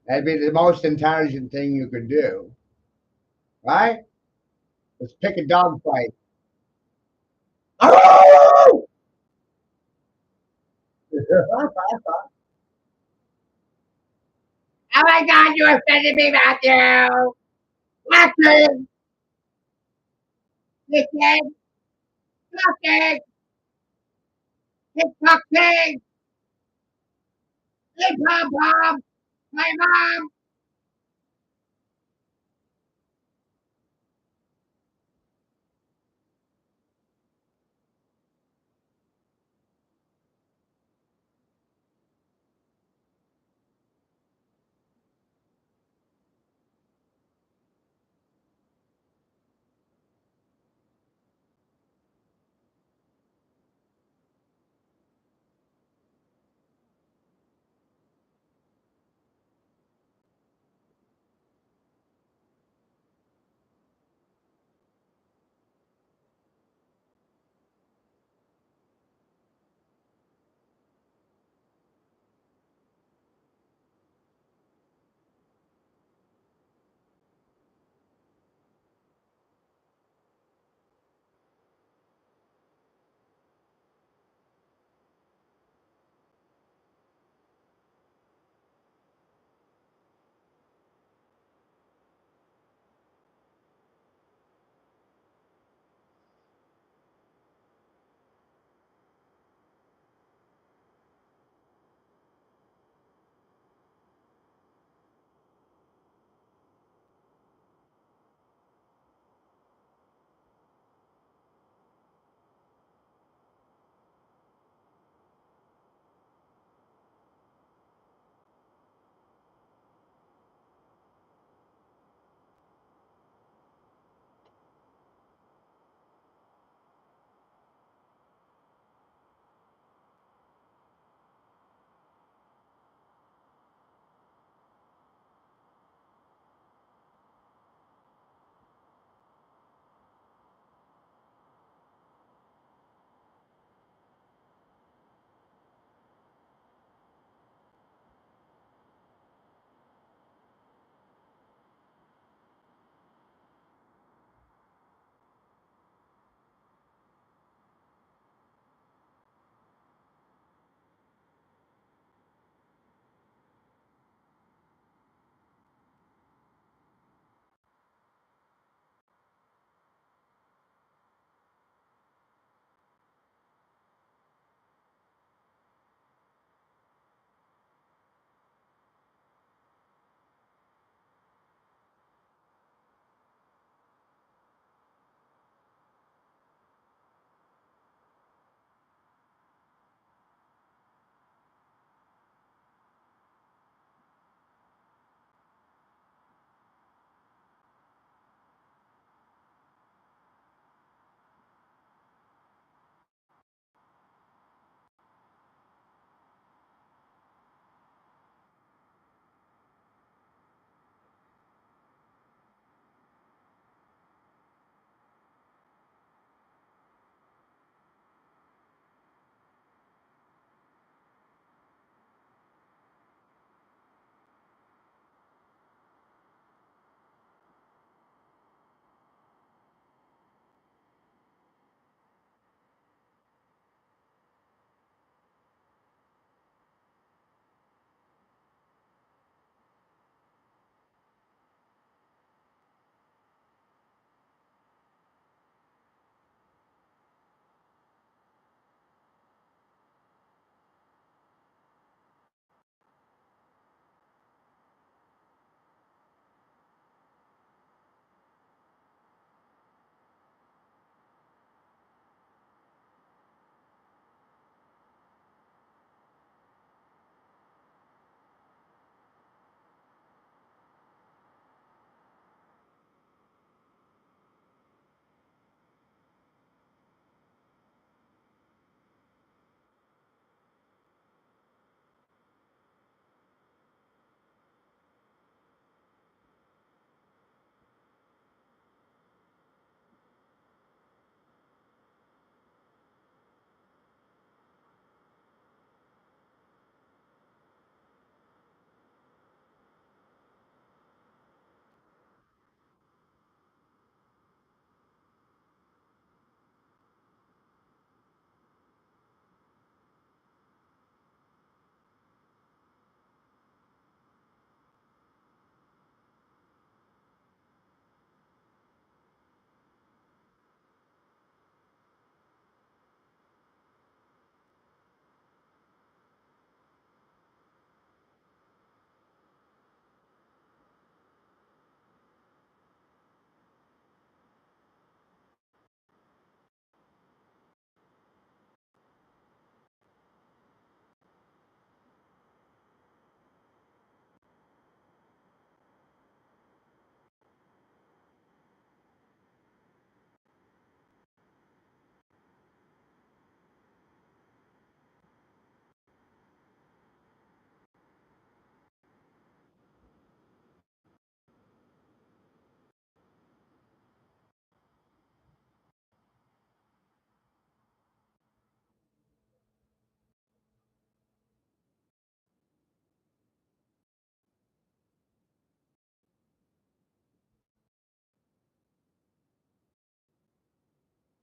That'd be the most intelligent thing you could do, right? Let's pick a dog fight. Oh my God, you offended me, Matthew! Matthew! Listen, talking, keep talking, keep pom pom, my mom.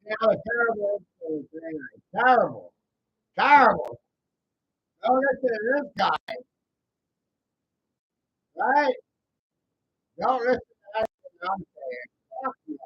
That was terrible influence anyway. Terrible. Terrible. Don't listen to this guy, right? Don't listen to anything I'm saying. Fuck you.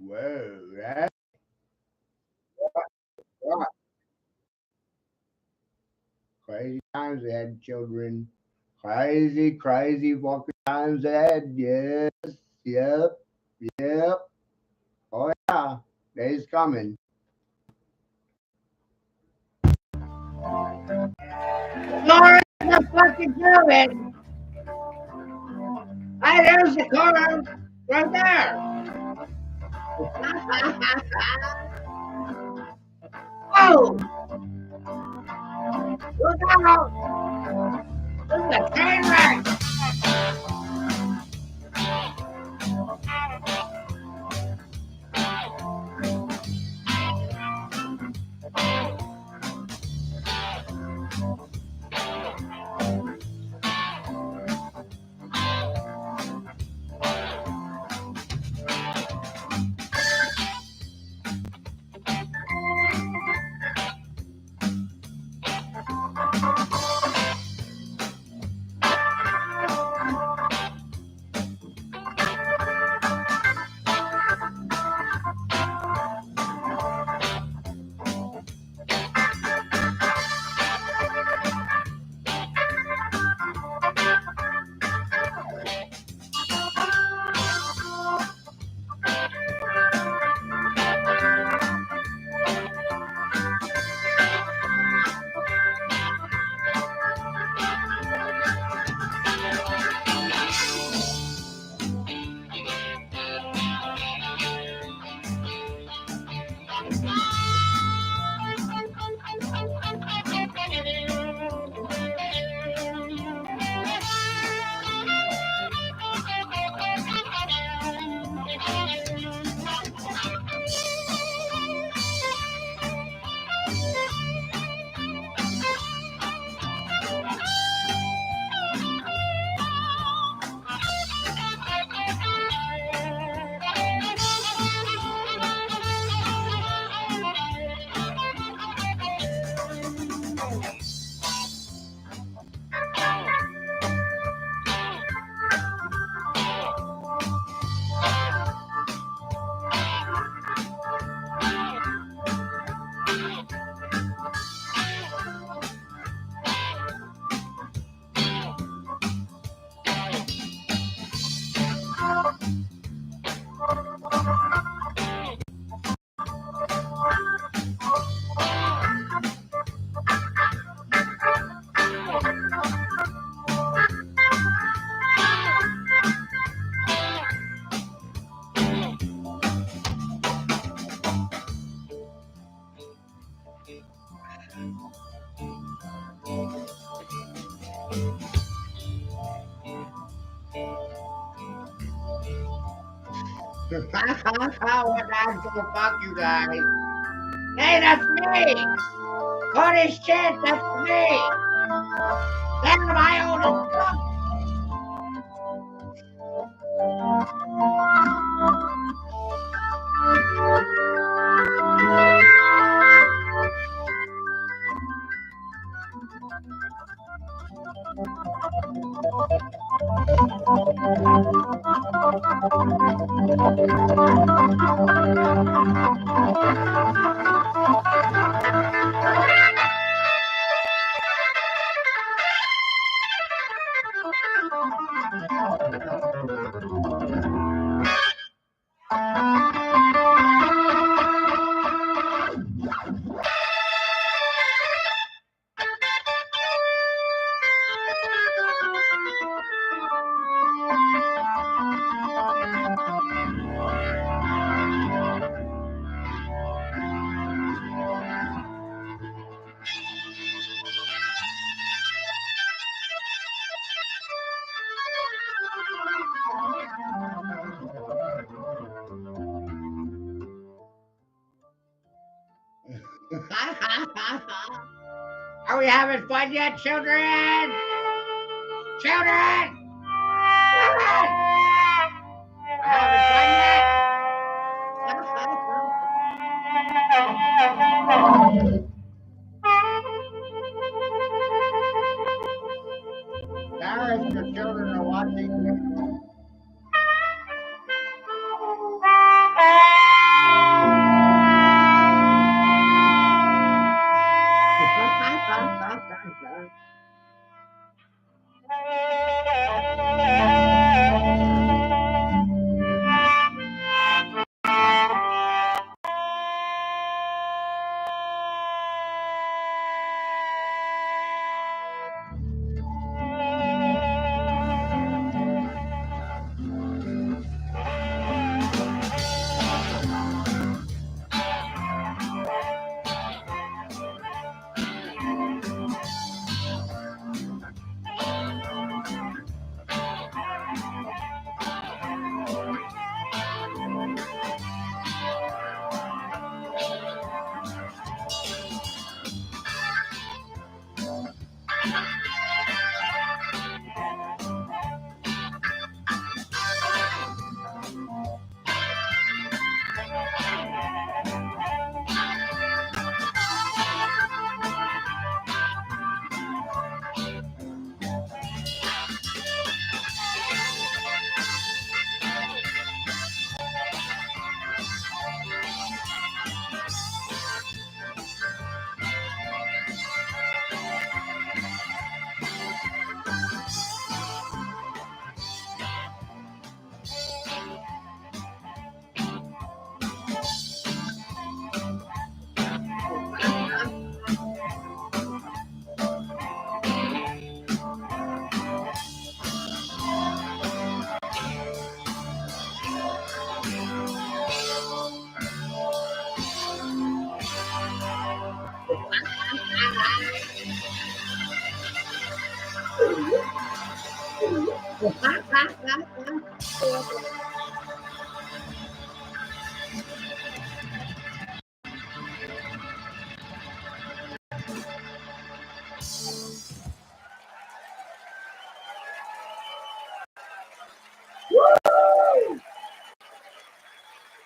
Whoa, that's what? Crazy times they had children. Crazy, crazy fucking times they had. Yes, yep, yep. Oh yeah, days coming. Lauren, the fucking coming. Hey, there's the car right there. Oh, look out! This is a train wreck. What asshole? Fuck you guys. Hey, that's me. Holy shit, that's me. Damn, I own it. Are we having fun yet, children? Children! Children! Having fun yet? Now, if your children are watching,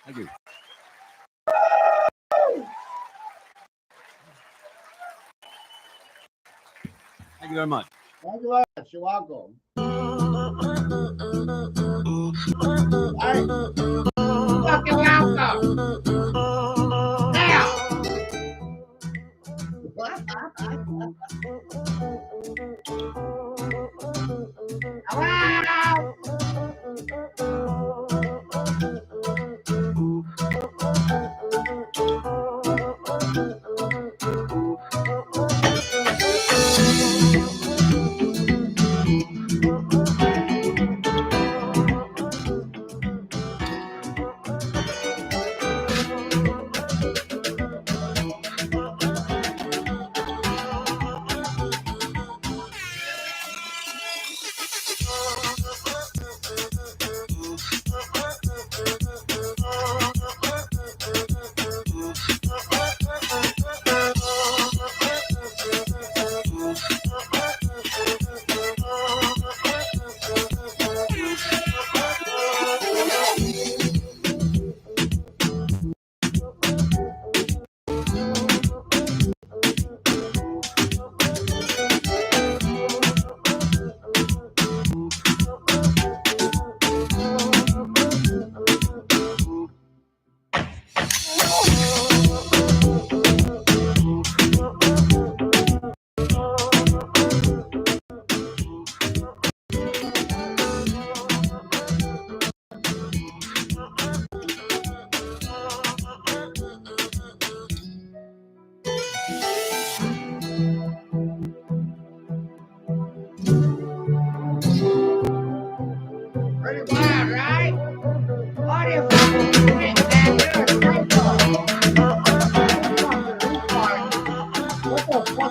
Thank you. Thank you very much. thank you very much. You're welcome. Hey, fucking welcome. Now. Hello.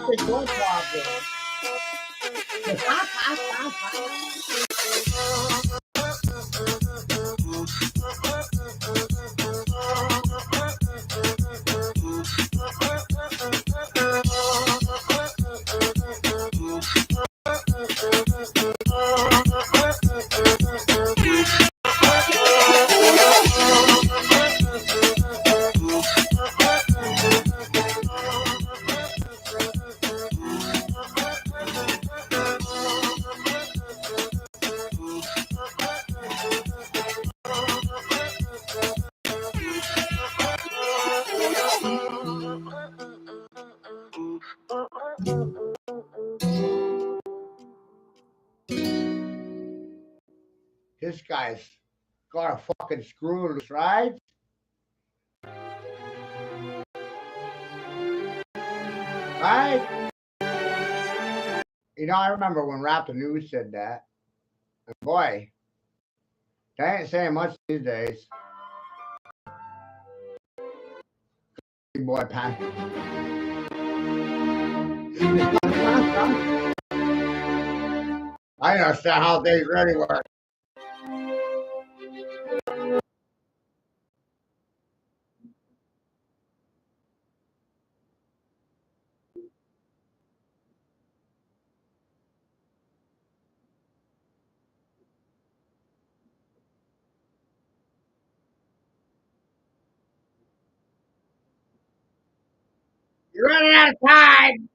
fucking door problem. This guy's got a fucking screw loose, right? Right? You know, I remember when Rap the News said that. And boy, they ain't saying much these days. Big boy pack. I understand how things really work. You're running out of time.